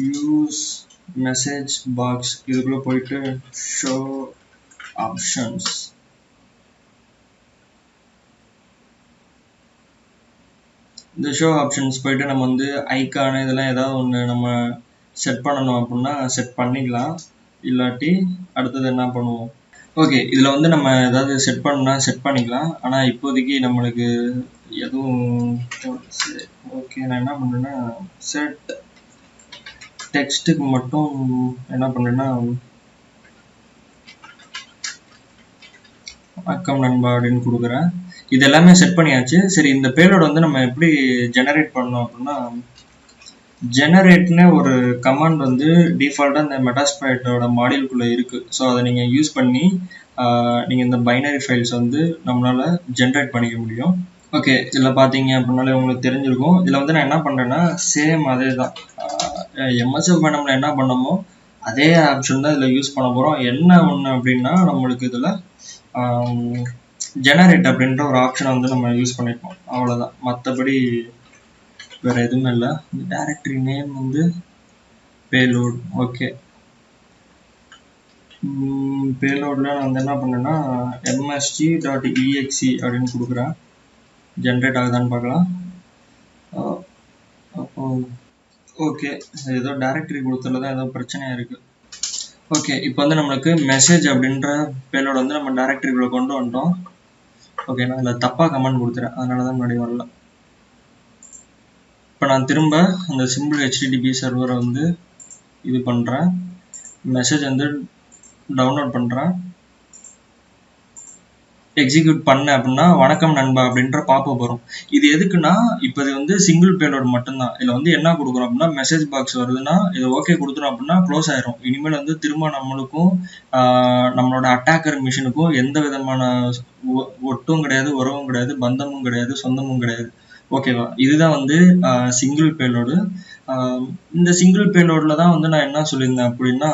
யூஸ் மெசேஜ் பாக்ஸ், இதுக்குள்ளே போயிட்டு ஷோ ஆப்ஷன்ஸ், இந்த ஷோ ஆப்ஷன்ஸ் போயிட்டு நம்ம வந்து ஐக்கானு இதெல்லாம் ஏதாவது ஒன்று நம்ம செட் பண்ணணும் அப்படின்னா செட் பண்ணிக்கலாம். இல்லாட்டி அடுத்தது என்ன பண்ணுவோம், ஓகே இதில் வந்து நம்ம ஏதாவது செட் பண்ணால் செட் பண்ணிக்கலாம். ஆனால் இப்போதைக்கு நம்மளுக்கு எதுவும் ஓகே. நான் என்ன பண்ணுறேன்னா, செட் டெக்ஸ்ட்டுக்கு மட்டும் என்ன பண்ணுறேன்னா, வணக்கம் நண்பா அப்படின்னு கொடுக்குறேன். இது எல்லாமே செட் பண்ணியாச்சு. சரி, இந்த பேலோட வந்து நம்ம எப்படி ஜெனரேட் பண்ணோம் அப்படின்னா, ஜெனரேட்னு ஒரு கமாண்ட் வந்து டிஃபால்ட்டாக இந்த மெட்டாஸ்பிளைட்டோட மாடியூல்குள்ளே இருக்குது. ஸோ அதை நீங்கள் யூஸ் பண்ணி நீங்கள் இந்த பைனரி ஃபைல்ஸ் வந்து நம்மளால் ஜென்ரேட் பண்ணிக்க முடியும். ஓகே, இதில் பார்த்தீங்க அப்படின்னாலே உங்களுக்கு தெரிஞ்சிருக்கும். இதில் வந்து நான் என்ன பண்ணுறேன்னா, சேம் அதே தான் எம்எஸ்எஃப் நம்மள என்ன பண்ணமோ அதே ஆப்ஷன் தான் இதில் யூஸ் பண்ண போகிறோம். என்ன ஒன்று அப்படின்னா, நம்மளுக்கு இதில் ஜெனரேட் அப்படின்ற ஒரு ஆப்ஷனை வந்து நம்ம யூஸ் பண்ணிப்போம், அவ்வளோதான். மற்றபடி வேறு எதுவுமே இல்லை. டைரக்டரி நேம் வந்து பேலோட். ஓகே, பேலோடில் நான் வந்து என்ன பண்ணேன்னா msg.exe அப்படின்னு கொடுக்குறேன். ஜென்ரேட் ஆகுதான்னு பார்க்கலாம். ஓகே, ஏதோ டைரக்டரி கொடுத்ததுல தான் ஏதோ பிரச்சனையாக இருக்குது. ஓகே, இப்போ வந்து நம்மளுக்கு மெசேஜ் அப்படின்ற பேலோட வந்து நம்ம டைரக்டரிக்குள்ளே கொண்டு வந்துட்டோம். ஓகே, நான் அதில் தப்பாக கமெண்ட் கொடுத்துறேன், அதனால தான் முன்னாடி வரல. இப்போ நான் திரும்ப அந்த சிம்பிள் HTTP சர்வரை வந்து இது பண்ணுறேன், மெசேஜ் வந்து டவுன்லோட் பண்ணுறேன், எக்ஸிக்யூட் பண்ண அப்படின்னா வணக்கம் நண்பா அப்படின்ற பாப்பப் வரும். இது எதுக்குன்னா, இப்போ இது வந்து சிங்கிள் பேலோட் மட்டும்தான். இதில் வந்து என்ன கொடுக்குறோம் அப்படின்னா, மெசேஜ் பாக்ஸ் வருதுன்னா இதை ஓகே கொடுத்துரும் அப்படின்னா க்ளோஸ் ஆயிரும். இனிமேல் வந்து திரும்ப நம்மளுக்கும் நம்மளோட அட்டாக்கர் மிஷினுக்கும் எந்த விதமான ஒட்டும் கிடையாது, உறவும் கிடையாது, பந்தமும் கிடையாது, சொந்தமும் கிடையாது. ஓகேவா? இதுதான் வந்து சிங்கிள் பேலோடு. இந்த சிங்கிள் பேலோடில் தான் வந்து நான் என்ன சொல்லியிருந்தேன் அப்படின்னா,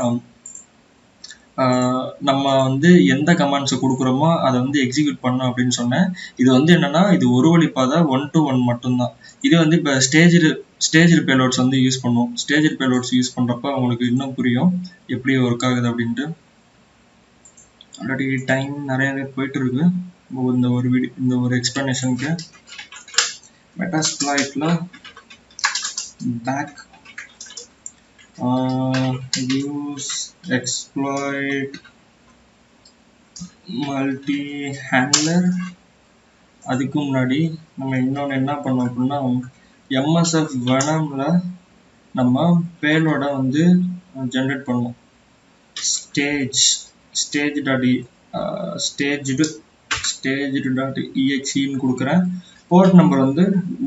நம்ம வந்து எந்த கமாண்ட்ஸை கொடுக்குறோமோ அதை வந்து எக்ஸிக்யூட் பண்ணோம் அப்படின்னு சொன்னேன். இது வந்து என்னன்னா, இது ஒரு வழிப்பாதை 1 to 1 மட்டும்தான். இது வந்து இப்போ ஸ்டேஜ் பேலோட்ஸ் வந்து யூஸ் பண்ணுவோம். ஸ்டேஜ் பேலோட்ஸ் யூஸ் பண்ணுறப்ப உங்களுக்கு இன்னும் புரியும் எப்படி ஒர்க் ஆகுது அப்படின்ட்டு. ஆல்ரெடி டைம் நிறையவே போயிட்டு இருக்கு இந்த ஒரு எக்ஸ்பிளனேஷனுக்கு. மெட்டாஸ்ப்ளாய்ட்ல back use exploit multi handler. அதுக்கு முன்னாடி நம்ம இன்னொன்று என்ன பண்ணோம் அப்படின்னா, MSF Venomல நம்ம பேலோட வந்து ஜென்ரேட் பண்ணுவோம். staged.exe கொடுக்குறேன். போர்ட் நம்பர் வந்து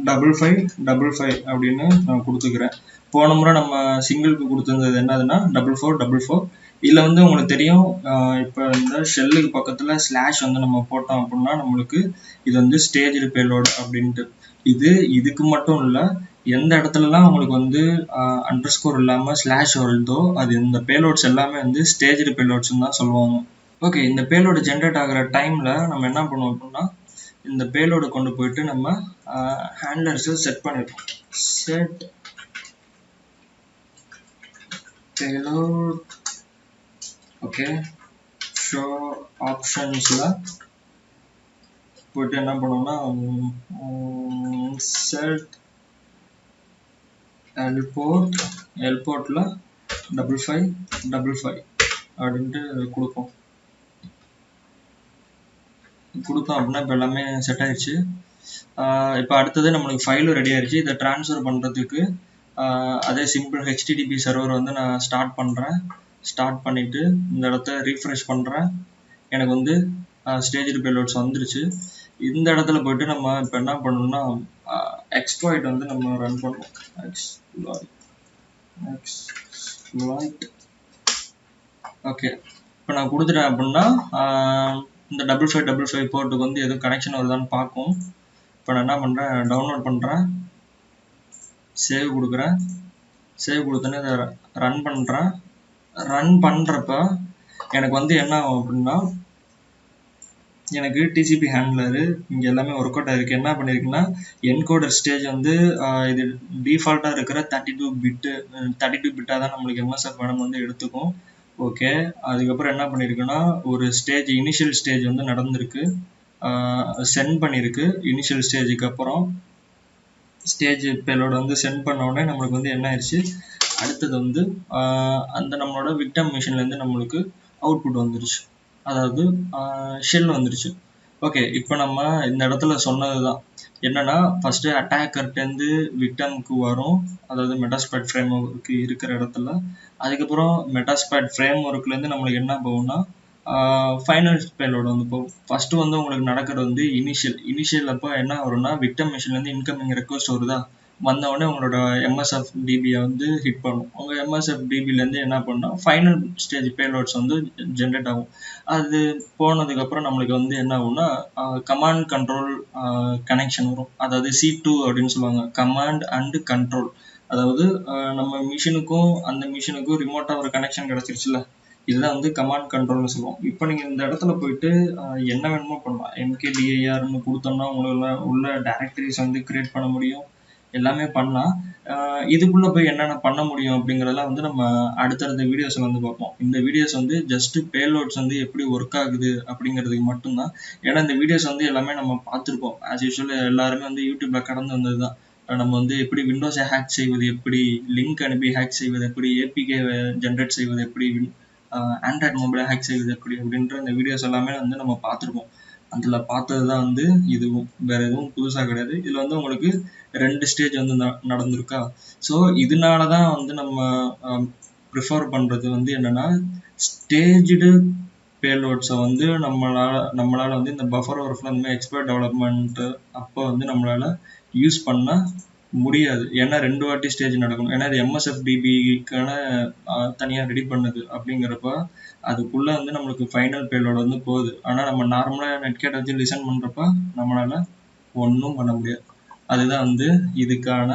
5555 அப்படின்னு நான் கொடுத்துக்கிறேன். போன முறை நம்ம சிங்கிளுக்கு கொடுத்துருந்தது என்னதுன்னா 4444. இதில் வந்து உங்களுக்கு தெரியும், இப்போ இந்த ஷெல்லுக்கு பக்கத்தில் ஸ்லாஷ் வந்து நம்ம போட்டோம் அப்படின்னா நம்மளுக்கு இது வந்து ஸ்டேஜ் பேலோட் அப்படின்ட்டு. இதுக்கு மட்டும் இல்லை, எந்த இடத்துலலாம் உங்களுக்கு வந்து அண்டர்ஸ்கோர் இல்லாமல் ஸ்லாஷ் வருதோ அது இந்த பேலோட்ஸ் எல்லாமே வந்து ஸ்டேஜ் பேலோட்ஸ்ன்னு தான் சொல்லுவாங்க. ஓகே, இந்த பேலோடு ஜென்ரேட் ஆகிற டைமில் நம்ம என்ன பண்ணுவோம் அப்படின்னா, இந்த பேலோடு கொண்டு போயிட்டு நம்ம ஹேண்ட்லர்ஸை செட் பண்ணியிருப்போம். Set payload. ஓகே, ஷோ ஆப்ஷன்ஸில் போயிட்டு என்ன பண்ணுவோம்னா, செட் எல்போர்ட்டில் 5555 அப்படின்ட்டு கொடுத்தோம் அப்படின்னா இப்போ எல்லாமே செட் ஆயிடுச்சு. இப்போ அடுத்தது நம்மளுக்கு ஃபைலும் ரெடி ஆயிடுச்சு. இதை ட்ரான்ஸ்ஃபர் பண்ணுறதுக்கு அதே சிம்பிள் HTTP சர்வர் வந்து நான் ஸ்டார்ட் பண்ணிவிட்டு இந்த இடத்த ரீஃப்ரெஷ் பண்ணுறேன். எனக்கு வந்து ஸ்டேஜ் பேலோட்ஸ் வந்துருச்சு. இந்த இடத்துல போயிட்டு நம்ம இப்போ என்ன பண்ணணும்னா, எக்ஸ்ப்ளாய்ட் வந்து நம்ம ரன் பண்ணுவோம். எக்ஸ்ப்ளாய்ட். ஓகே, இப்போ நான் கொடுத்துட்டேன் அப்படின்னா இந்த 5555 போர்ட்டுக்கு வந்து எதுவும் கனெக்ஷன் வருதான்னு பார்க்கும். இப்போ நான் என்ன பண்ணுறேன், டவுன்லோட் பண்ணுறேன், சேவ் கொடுக்குறேன். சேவ் கொடுத்தோன்னே இதை ரன் பண்ணுறேன். ரன் பண்ணுறப்ப எனக்கு வந்து என்ன ஆகும் அப்படின்னா, எனக்கு டிசிபி ஹேண்ட்லரு இங்கே எல்லாமே ஒர்க் அவுட் ஆகிருக்கு. என்ன பண்ணியிருக்குன்னா, என்கோடர் ஸ்டேஜ் வந்து இது டிஃபால்ட்டாக இருக்கிற 32 பிட்டாக தான் நம்மளுக்கு MSF Venom வந்து எடுத்துக்கும். ஓகே, அதுக்கப்புறம் என்ன பண்ணியிருக்குன்னா, ஒரு இனிஷியல் ஸ்டேஜ் வந்து நடந்திருக்கு, சென்ட் பண்ணியிருக்கு. இனிஷியல் ஸ்டேஜுக்கு அப்புறம் ஸ்டேஜ் பேலோட வந்து சென்ட் பண்ண உடனே நம்மளுக்கு வந்து என்ன ஆயிடுச்சு, அடுத்தது வந்து அந்த நம்மளோட விக்டம் மிஷின்லேருந்து நம்மளுக்கு அவுட்புட் வந்துருச்சு, அதாவது ஷெல் வந்துருச்சு. ஓகே, இப்போ நம்ம இந்த இடத்துல சொன்னது தான் என்னன்னா, ஃபஸ்ட்டு அட்டாக்கர்ட்டேருந்து விக்டமுக்கு வரும், அதாவது மெட்டாஸ்ப்ளாய்ட் ஃப்ரேம் ஒர்க்கு இருக்கிற இடத்துல. அதுக்கப்புறம் மெட்டாஸ்ப்ளாய்ட் ஃப்ரேம் ஒர்க்லேருந்து நம்மளுக்கு என்ன போகும்னா ஃபைனல் பேலோடு வந்து போகும். ஃபஸ்ட்டு வந்து உங்களுக்கு நடக்கிறது வந்து இனிஷியல் அப்போ என்ன வரும்னா, விக்டம் மிஷின்லேருந்து இன்கமிங் ரெக்வஸ்ட் வருதா, வந்தவுடனே உங்களோட MSF DBயை வந்து ஹிட் பண்ணும். உங்கள் MSF DBலேருந்து என்ன பண்ணால் ஃபைனல் ஸ்டேஜ் பேலோட்ஸ் வந்து ஜென்ரேட் ஆகும். அது போனதுக்கப்புறம் நம்மளுக்கு வந்து என்ன ஆகும்னா, கமாண்ட் கண்ட்ரோல் கனெக்ஷன் வரும். அதாவது C2 அப்படின்னு சொல்லுவாங்க, கமாண்ட் அண்டு கண்ட்ரோல். அதாவது நம்ம மிஷினுக்கும் அந்த மிஷினுக்கும் ரிமோட்டாக ஒரு கனெக்ஷன் கிடச்சிருச்சுல, இதுதான் வந்து கமாண்ட் கண்ட்ரோல்னு சொல்லுவோம். இப்போ நீங்கள் இந்த இடத்துல போயிட்டு என்ன வேணுமோ பண்ணலாம். MKDIRன்னு கொடுத்தோம்னா உங்களுக்கு உள்ள டைரக்டரிஸ் வந்து கிரியேட் பண்ண முடியும், எல்லாமே பண்ணலாம். இதுக்குள்ளே போய் என்னென்ன பண்ண முடியும் அப்படிங்கிறதெல்லாம் வந்து நம்ம அடுத்தடுத்த வீடியோஸில் வந்து பார்ப்போம். இந்த வீடியோஸ் வந்து ஜஸ்ட்டு பேலோட்ஸ் வந்து எப்படி ஒர்க் ஆகுது அப்படிங்கிறதுக்கு மட்டும்தான். ஏன்னா இந்த வீடியோஸ் வந்து எல்லாமே நம்ம பார்த்துருப்போம். ஆஸ் யூஷுவல் எல்லாருமே வந்து யூடியூப்பில் கடந்து வந்தது தான். நம்ம வந்து எப்படி விண்டோஸை ஹேக் செய்வது, எப்படி லிங்க் அனுப்பி ஹேக் செய்வது, எப்படி ஏபிகே ஜென்ரேட் செய்வது, எப்படி ஆண்ட்ராய்ட் மொபைலை ஹேக் செய்வது எப்படி அப்படின்ற இந்த வீடியோஸ் எல்லாமே வந்து நம்ம பார்த்துருக்கோம். அதில் பார்த்தது தான் வந்து இதுவும், வேற எதுவும் புதுசாக கிடையாது. இதில் வந்து உங்களுக்கு 2 ஸ்டேஜ் வந்து நடந்திருக்கா. ஸோ இதனால தான் வந்து நம்ம ப்ரிஃபர் பண்ணுறது வந்து என்னென்னா, ஸ்டேஜ்டு பேலோட்ஸை வந்து நம்மளால் வந்து இந்த பஃபர் ஓவர்ஃப்ளோ இந்த மாதிரி எக்ஸ்பர்ட் டெவலப்மெண்ட்டு அப்போ வந்து நம்மளால் யூஸ் பண்ண முடியாது. ஏன்னா 2 வாட்டி ஸ்டேஜ் நடக்கணும். ஏன்னா இது MSFDBக்கான தனியாக ரெடி பண்ணுது. அப்படிங்கிறப்ப அதுக்குள்ளே வந்து நம்மளுக்கு ஃபைனல் பேலோட் வந்து போகுது. ஆனால் நம்ம நார்மலாக நெட்கேட் வச்சு லிசன் பண்ணுறப்ப நம்மளால் ஒன்றும் பண்ண முடியாது. அதுதான் வந்து இதுக்கான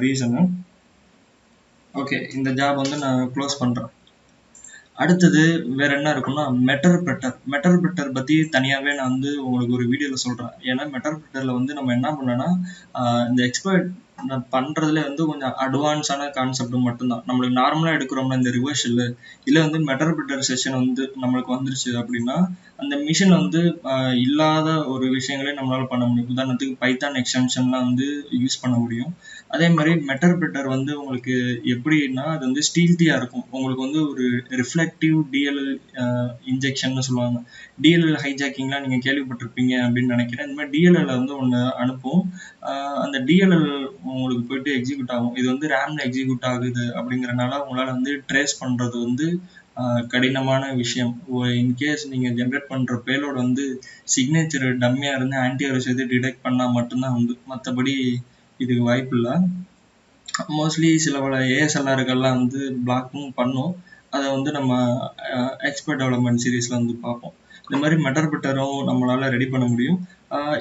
ரீசனு. ஓகே, இந்த ஜாப் வந்து நான் க்ளோஸ் பண்ணுறேன். அடுத்தது வேற என்ன இருக்குன்னா, மெட்டர்பிரிட்டர் பற்றி தனியாகவே நான் வந்து உங்களுக்கு ஒரு வீடியோவில் சொல்கிறேன். ஏன்னா மெட்டர்பிரிட்டரில் வந்து நம்ம என்ன பண்ணோன்னா, இந்த எக்ஸ்பர்ட் பண்ணுறதுல வந்து கொஞ்சம் அட்வான்ஸான கான்செப்ட் மட்டும்தான். நம்மளுக்கு நார்மலாக எடுக்கிறோம்னா இந்த ரிவர்ஷல் இல்லை வந்து மெட்டர்பிரிட்டர் செஷன் வந்து நம்மளுக்கு வந்துருச்சு அப்படின்னா, அந்த மிஷின் வந்து இல்லாத ஒரு விஷயங்களே நம்மளால் பண்ண முடியும். உதாரணத்துக்கு பைத்தான் எக்ஸ்டென்ஷன்லாம் வந்து யூஸ் பண்ண முடியும். அதே மாதிரி மெட்டர்பிரிட்டர் வந்து உங்களுக்கு எப்படின்னா, அது வந்து ஸ்டீல்த்தியாக இருக்கும். உங்களுக்கு வந்து ஒரு ரிஃப்ளெக்டிவ் டிஎல்எல் இன்ஜெக்ஷன்னு சொல்லுவாங்க. டிஎல்எல் ஹைஜாக்கிங்லாம் நீங்கள் கேள்விப்பட்டிருப்பீங்க அப்படின்னு நினைக்கிறேன். இந்த மாதிரி டிஎல்எல் வந்து ஒன்று அனுப்பும். அந்த டிஎல்எல் உங்களுக்கு போயிட்டு எக்ஸிக்யூட் ஆகும். இது வந்து ரேம்ல எக்ஸிக்யூட் ஆகுது அப்படிங்கிறனால உங்களால் வந்து ட்ரேஸ் பண்ணுறது வந்து கடினமான விஷயம். இன்கேஸ் நீங்கள் ஜென்ரேட் பண்ணுற பேலோட் வந்து சிக்னேச்சர் டம்மியாக இருந்து ஆன்டிவைரஸ் எது டிடெக்ட் பண்ணால் மட்டும்தான் உண்டு. மற்றபடி இதுக்கு வாய்ப்பு இல்லை. மோஸ்ட்லி சில பல ஏஎஸ்எல்ஆர்கள்லாம் வந்து பிளாக்கும் பண்ணும். அதை வந்து நம்ம எக்ஸ்பர்ட் டெவலப்மெண்ட் சீரீஸில் வந்து பார்ப்போம். இந்த மாதிரி மெட்டர்பிரிட்டரும் நம்மளால் ரெடி பண்ண முடியும்.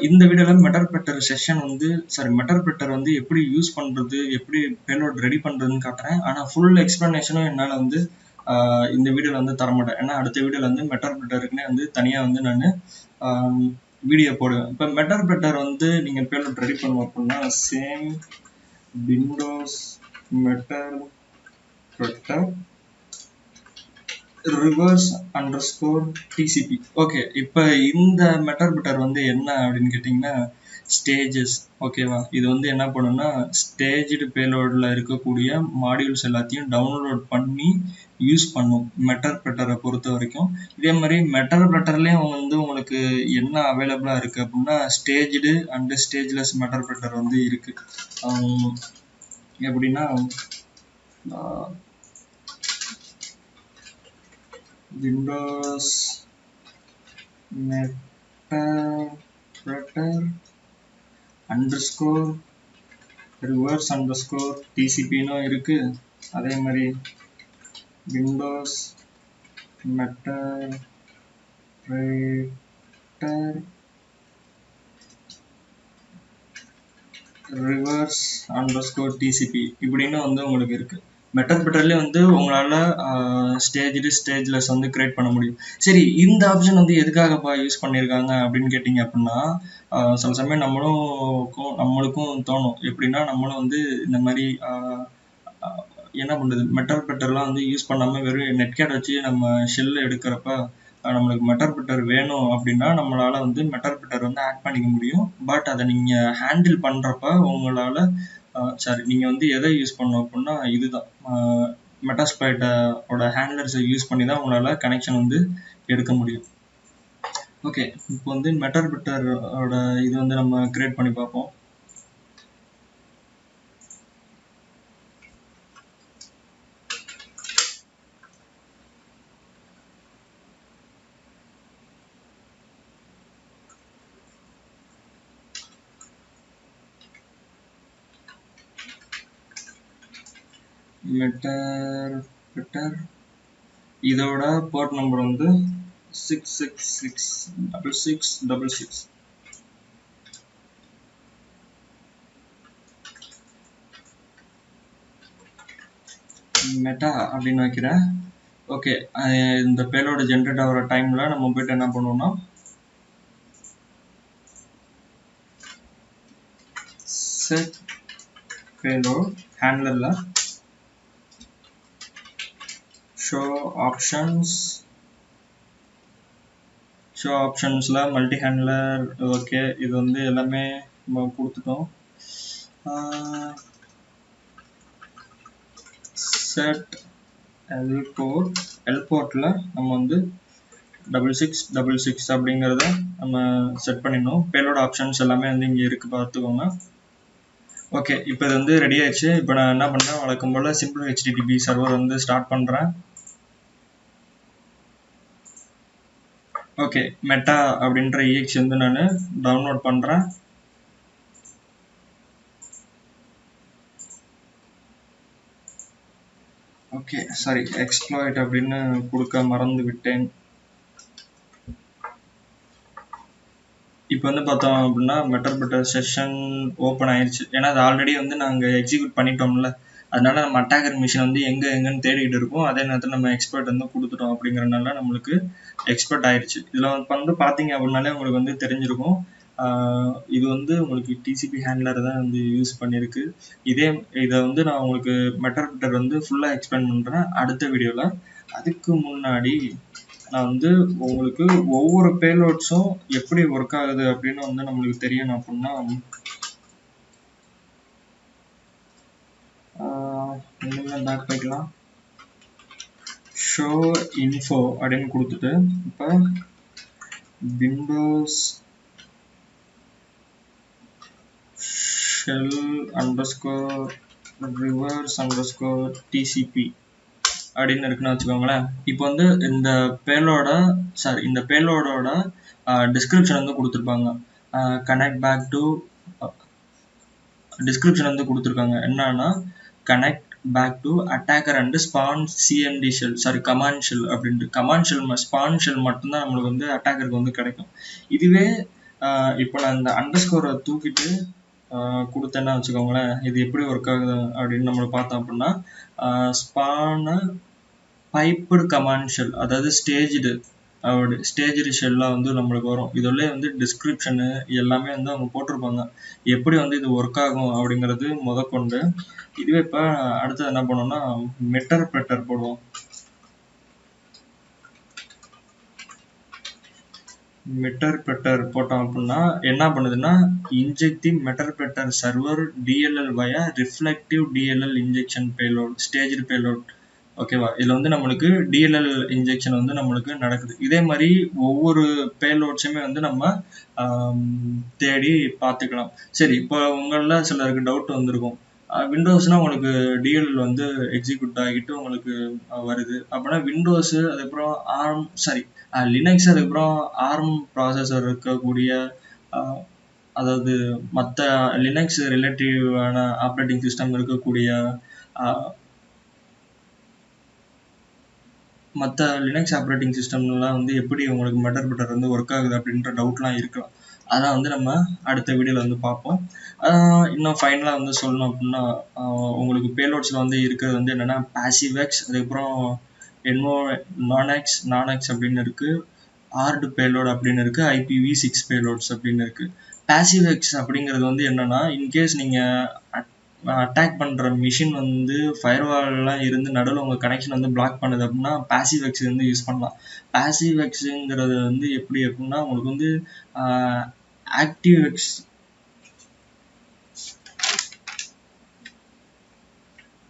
இந்த வீடியோவில் மெட்டர்பிரிட்டர் வந்து எப்படி யூஸ் பண்ணுறது, எப்படி பேலோட் ரெடி பண்ணுறதுன்னு காட்டுறேன். ஆனால் ஃபுல் எக்ஸ்ப்ளனேஷனும் என்னால் வந்து இந்த வீடியோவில் வந்து தரமாட்டேன். ஏன்னா அடுத்த வீடியோவில் வந்து மெட்டர்பிரிட்டருக்குன்னே வந்து தனியாக வந்து நான் வீடியோ போடுவேன். இப்போ மெட்டர்பிரிட்டர் வந்து நீங்கள் பேலோட் ரெடி பண்ணுவோம் அப்படின்னா, சேம் விண்டோஸ் மெட்டர்பிரிட்டர் reverse_tcp. ஓகே, இப்போ இந்த மெட்டர்பிரிட்டர் வந்து என்ன அப்படின்னு கேட்டிங்கன்னா, ஸ்டேஜஸ். ஓகேவா, இது வந்து என்ன பண்ணுன்னா, ஸ்டேஜ்டு பேலோடில் இருக்கக்கூடிய மாடியூல்ஸ் எல்லாத்தையும் டவுன்லோட் பண்ணி யூஸ் பண்ணும் மெட்டர்பிரிட்டரை பொறுத்த வரைக்கும். இதே மாதிரி மெட்டர்பிரிட்டர்லேயும் வந்து உங்களுக்கு என்ன அவைலபிளாக இருக்குது அப்படின்னா, ஸ்டேஜ்டு அண்டு ஸ்டேஜ்லெஸ் மெட்டர்பிரிட்டர் வந்து இருக்குது. எப்படின்னா, விண்டோஸ் மெட்டர்பிரிட்டர் _reverse_tcpன்னு இருக்கு. அதே மாதிரி விண்டோஸ் மெட்டர்பிரிட்டர் reverse_tcp இப்படின்னு வந்து உங்களுக்கு இருக்கு. மெட்டர்பிரிட்டர்லேயே வந்து உங்களால் ஸ்டேஜ்டு ஸ்டேஜ்லெஸ் வந்து கிரியேட் பண்ண முடியும். சரி, இந்த ஆப்ஷன் வந்து எதுக்காகப்பா யூஸ் பண்ணியிருக்காங்க அப்படின்னு கேட்டிங்க அப்படின்னா, சில சமயம் நம்மளுக்கும் தோணும். எப்படின்னா, நம்மளும் வந்து இந்த மாதிரி என்ன பண்ணுறது, மெட்டர்பிரிட்டர்லாம் வந்து யூஸ் பண்ணாமல் வெறும் நெட்கேட் வச்சு நம்ம ஷெல் எடுக்கிறப்ப நம்மளுக்கு மெட்டர்பிரிட்டர் வேணும் அப்படின்னா நம்மளால் வந்து மெட்டர்பிரிட்டர் வந்து ஆட் பண்ணிக்க முடியும். பட் அதை நீங்கள் ஹேண்டில் பண்ணுறப்ப உங்களால் நீங்கள் வந்து எதை யூஸ் பண்ணணும் அப்படின்னா, இதுதான் மெட்டாஸ்பிளைட்டோட ஹேண்ட்லர்ஸை யூஸ் பண்ணி தான் உங்களால் கனெக்ஷன் வந்து எடுக்க முடியும். ஓகே, இப்போ வந்து மெட்டர்பிரிட்டரோட இது வந்து நம்ம கிரியேட் பண்ணி பார்ப்போம். மெட்டர்பிரிட்டர் இதோட போர்ட் நம்பர் வந்து 6666666. மெட்டா அப்படின்னு வைக்கிறேன். ஓகே, இந்த பேலோட ஜென்ரேட் ஆகிற டைமில் நம்ம போய்ட்டு என்ன பண்ணுவோம்னா, செட் பேலோட் ஹேண்ட்லரில் ஷோ ஆப்ஷன்ஸில் மல்டி ஹேண்ட்லர். ஓகே, இது வந்து எல்லாமே நம்ம கொடுத்துட்டோம். செட் எல் போர்ட்டில் நம்ம வந்து 6666 அப்படிங்கிறத நம்ம செட் பண்ணிடணும். பேலோட ஆப்ஷன்ஸ் எல்லாமே வந்து இங்கே இருக்குது, பார்த்துக்கோங்க. ஓகே, இப்போ இது வந்து ரெடி ஆயிடுச்சு. இப்போ நான் என்ன பண்ணுறேன், வழக்கம் போல் சிம்பிள் ஹெச்டிடிபி சர்வர் வந்து ஸ்டார்ட் பண்ணுறேன். ஓகே, மெட்டா அப்படின்ற EXE வந்து நான் டவுன்லோட் பண்ணுறேன். ஓகே, சாரி, எக்ஸ்ப்ளாய்ட் அப்படின்னு கொடுக்க மறந்து விட்டேன். இப்போ வந்து பார்த்தோம் அப்படின்னா மெட்டர் செஷன் ஓப்பன் ஆயிடுச்சு. ஏன்னா அது ஆல்ரெடி வந்து நாங்கள் எக்ஸிக்யூட் பண்ணிட்டோம்ல, அதனால நம்ம அட்டாக்கர் மிஷின் வந்து எங்கன்னு தேடிட்டு இருக்கோம். அதே நேரத்தில் நம்ம எக்ஸ்பர்ட் வந்து கொடுத்துட்டோம் அப்படிங்கிறனால நம்மளுக்கு எக்ஸ்பர்ட் ஆயிடுச்சு. இதில் வந்து பார்த்தீங்க அப்படின்னாலே உங்களுக்கு வந்து தெரிஞ்சிருக்கும். இது வந்து உங்களுக்கு TCP ஹேண்ட்லர் தான் வந்து யூஸ் பண்ணியிருக்கு. இதை வந்து நான் உங்களுக்கு மெட்டர் வந்து ஃபுல்லாக எக்ஸ்பிளைன் பண்ணுறேன் அடுத்த வீடியோவில். அதுக்கு முன்னாடி நான் வந்து உங்களுக்கு ஒவ்வொரு பேலோட்ஸும் எப்படி ஒர்க் ஆகுது அப்படின்னு வந்து நம்மளுக்கு தெரியணும் அப்படின்னா, பேக் போய்க்கலாம். ஷோ இன்ஃபோ அப்படின்னு கொடுத்துட்டு இப்போ விண்டோஸ் ஷெல் _reverse_TCP அப்படின்னு இருக்குன்னு வச்சுக்கோங்களேன். இப்போ வந்து இந்த பேலோடோட டிஸ்கிரிப்ஷன் வந்து கொடுத்துருப்பாங்க. கனெக்ட் பேக் டு டிஸ்கிரிப்ஷன் வந்து கொடுத்துருக்காங்க. என்னன்னா, connect back to attacker and spawn CMD shell, sorry command shell அப்படின்ட்டு. கமாண்ட் ஷெல் ஸ்பான் ஷெல் மட்டும்தான் நம்மளுக்கு வந்து அட்டாக்கருக்கு வந்து கிடைக்கும். இதுவே இப்போ நான் இந்த அண்டர்ஸ்கோரை தூக்கிட்டு கொடுத்தேன்னா வச்சுக்கோங்களேன், இது எப்படி ஒர்க் ஆகுது அப்படின்னு நம்ம பார்த்தோம் அப்படின்னா, ஸ்பான பைப்டு கமாண்ட் ஷெல், அதாவது ஸ்டேஜ்டு ஷெல்லாம் வந்து நம்மளுக்கு வரும். இதோட வந்து டிஸ்கிரிப்ஷனு எல்லாமே வந்து அவங்க போட்டிருப்பாங்க, எப்படி வந்து இது ஒர்க் ஆகும் அப்படிங்கிறது முதற்கொண்டு. இதுவே இப்போ அடுத்தது என்ன பண்ணோம்னா, மெட்டர் போடுவோம். மெட்டர் போட்டோம் அப்படின்னா என்ன பண்ணுதுன்னா, inject the meter server DLL via reflective DLL injection payload, staged payload. ஓகேவா, இதில் வந்து நம்மளுக்கு DLL இன்ஜெக்ஷன் வந்து நம்மளுக்கு நடக்குது. இதே மாதிரி ஒவ்வொரு பேலோட்ஸுமே வந்து நம்ம தேடி பார்த்துக்கலாம். சரி, இப்போ உங்களில் சிலருக்கு டவுட் வந்திருக்கும், விண்டோஸ்னால் உங்களுக்கு DLL வந்து எக்ஸிக்யூட் ஆகிட்டு உங்களுக்கு வருது அப்படின்னா, விண்டோஸு அதுக்கப்புறம் லினக்ஸ் அதுக்கப்புறம் ஆர்ம் ப்ராசஸர் இருக்கக்கூடிய, அதாவது மற்ற லினக்ஸ் ரிலேட்டிவான ஆப்ரேட்டிங் சிஸ்டம் இருக்கக்கூடிய மற்ற லினக்ஸ் ஆப்ரேட்டிங் சிஸ்டம்லாம் வந்து எப்படி உங்களுக்கு மெட்டர் வந்து ஒர்க் ஆகுது அப்படின்ற டவுட்லாம் இருக்கலாம். அதான் வந்து நம்ம அடுத்த வீடியோவில் வந்து பார்ப்போம். இன்னும் ஃபைனலாக வந்து சொல்லணும் அப்படின்னா, உங்களுக்கு பேலோட்ஸில் வந்து இருக்கிறது வந்து என்னென்னா, பாசிவெக்ஸ், அதுக்கப்புறம் நான்எக்ஸ் அப்படின்னு இருக்குது, ஆர்டு பேலோட் அப்படின்னு இருக்குது, IPv6 பேலோட்ஸ் அப்படின்னு இருக்குது. பாசிவெக்ஸ் அப்படிங்கிறது வந்து என்னென்னா, இன்கேஸ் நீங்கள் அட்டாக் பண்ணுற மிஷின் வந்து ஃபயர்வால்லாம் இருந்து நடுவில் உங்கள் கனெக்ஷன் வந்து பிளாக் பண்ணுது அப்படின்னா பாசிவெக்ஸ் வந்து யூஸ் பண்ணலாம். பாசிவெக்ஸுங்கிறது வந்து எப்படி அப்படின்னா, உங்களுக்கு வந்து ஆக்டிவெக்ஸ்,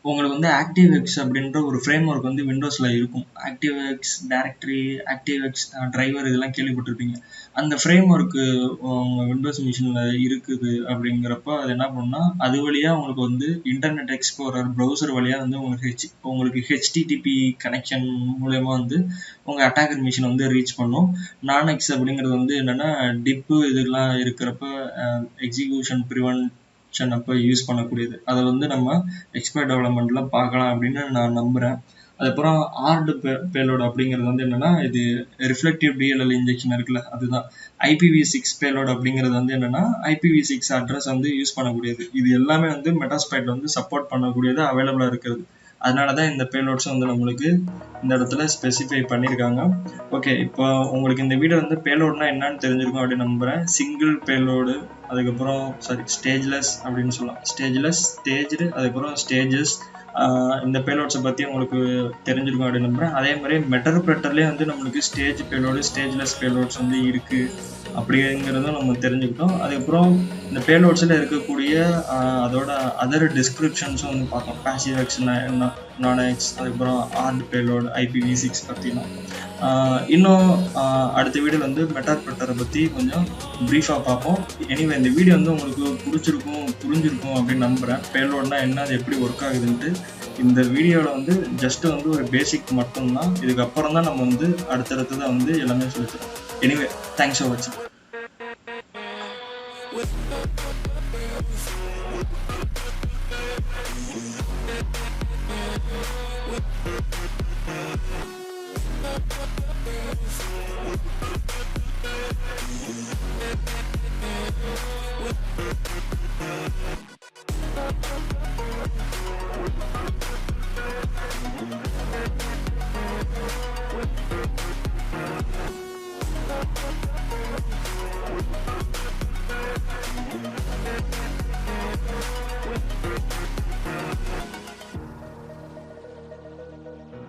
உங்களுக்கு வந்து ஆக்டிவெக்ஸ் அப்படின்ற ஒரு ஃப்ரேம் ஒர்க் வந்து விண்டோஸில் இருக்கும். ஆக்டிவெக்ஸ் டைரக்டரி, ஆக்டிவெக்ஸ் டிரைவர், இதெல்லாம் கேள்விப்பட்டிருப்பீங்க. அந்த ஃப்ரேம் ஒர்க்கு உங்கள் விண்டோஸ் மிஷினில் இருக்குது அப்படிங்கிறப்ப அது என்ன பண்ணுன்னா, அது வழியாக உங்களுக்கு வந்து இன்டர்நெட் எக்ஸ்ப்ளோரர் ப்ரௌசர் வழியாக வந்து உங்களுக்கு HTTP கனெக்ஷன் மூலயமா வந்து உங்கள் அட்டாக்கர் மிஷின் வந்து ரீச் பண்ணும். நான்எக்ஸ் அப்படிங்கிறது வந்து என்னென்னா, டிப்பு இதெல்லாம் இருக்கிறப்ப எக்ஸிக்யூஷன் ப்ரிவென்ஷன் அப்போ யூஸ் பண்ணக்கூடியது. அதை வந்து நம்ம எக்ஸ்பர்ட் டெவலப்மெண்ட்டில் பார்க்கலாம் அப்படின்னு நான் நம்புகிறேன். அதுக்கப்புறம் ஆர்டு பேலோட் அப்படிங்கிறது வந்து என்னென்னா, இது ரிஃப்ளெக்டிவ் DLL இன்ஜெக்ஷன் இருக்குல்ல, அதுதான். IPv6 பேலோட் அப்படிங்கிறது வந்து என்னென்னா, IPv6 அட்ரஸ் வந்து யூஸ் பண்ணக்கூடியது. இது எல்லாமே வந்து மெட்டாஸ்பைட் வந்து சப்போர்ட் பண்ணக்கூடியது, அவைலபிளாக இருக்கிறது. அதனால தான் இந்த பேலோட்ஸும் வந்து நம்மளுக்கு இந்த இடத்துல ஸ்பெசிஃபை பண்ணியிருக்காங்க. ஓகே, இப்போ உங்களுக்கு இந்த வீடியோ வந்து பேலோட்னா என்னன்னு தெரிஞ்சிருக்கும் அப்படின்னு நம்புகிறேன். சிங்கிள் பேலோடு, அதுக்கப்புறம் ஸ்டேஜ்லெஸ் அப்படின்னு சொல்லலாம், ஸ்டேஜ்டு, அதுக்கப்புறம் ஸ்டேஜஸ், இந்த பேலோட்ஸை பற்றி உங்களுக்கு தெரிஞ்சிருக்கும் அப்படின்னு நம்புகிறேன். அதே மாதிரி மெட்டர்பிரட்டர்லேயே வந்து நம்மளுக்கு ஸ்டேஜ் பேலோடு, ஸ்டேஜ்லெஸ் பேலோட்ஸ் வந்து இருக்குது அப்படிங்கிறதும் நம்ம தெரிஞ்சுக்கிட்டோம். அதுக்கப்புறம் இந்த பேலோட்ஸில் இருக்கக்கூடிய அதோட அதர் டிஸ்கிரிப்ஷன்ஸும் வந்து பார்த்தோம். பேசிவ் எக்ஸ், நான் எக்ஸ், அதுக்கப்புறம் ஆர்ட் பேலோடு, IPv6 பற்றினோம். இன்னும் அடுத்த வீடியோவில் வந்து மெட்டர்பிரட்டரை பற்றி கொஞ்சம் ப்ரீஃபாக பார்ப்போம். எனிவே இந்த வீடியோ வந்து உங்களுக்கு புரிஞ்சிருக்கும் அப்படின்னு நம்புகிறேன். பேலோட்னா என்ன, அது எப்படி ஒர்க் ஆகுதுன்ட்டு. இந்த வீடியோவில் வந்து ஜஸ்ட் வந்து ஒரு பேசிக் மட்டும்தான். இதுக்கப்புறம் தான் நம்ம வந்து அடுத்தடுத்ததான் வந்து எல்லாமே சொல்லித்தரோம். எனிவே, தேங்க்ஸ் ஃபார் வாட்சிங்.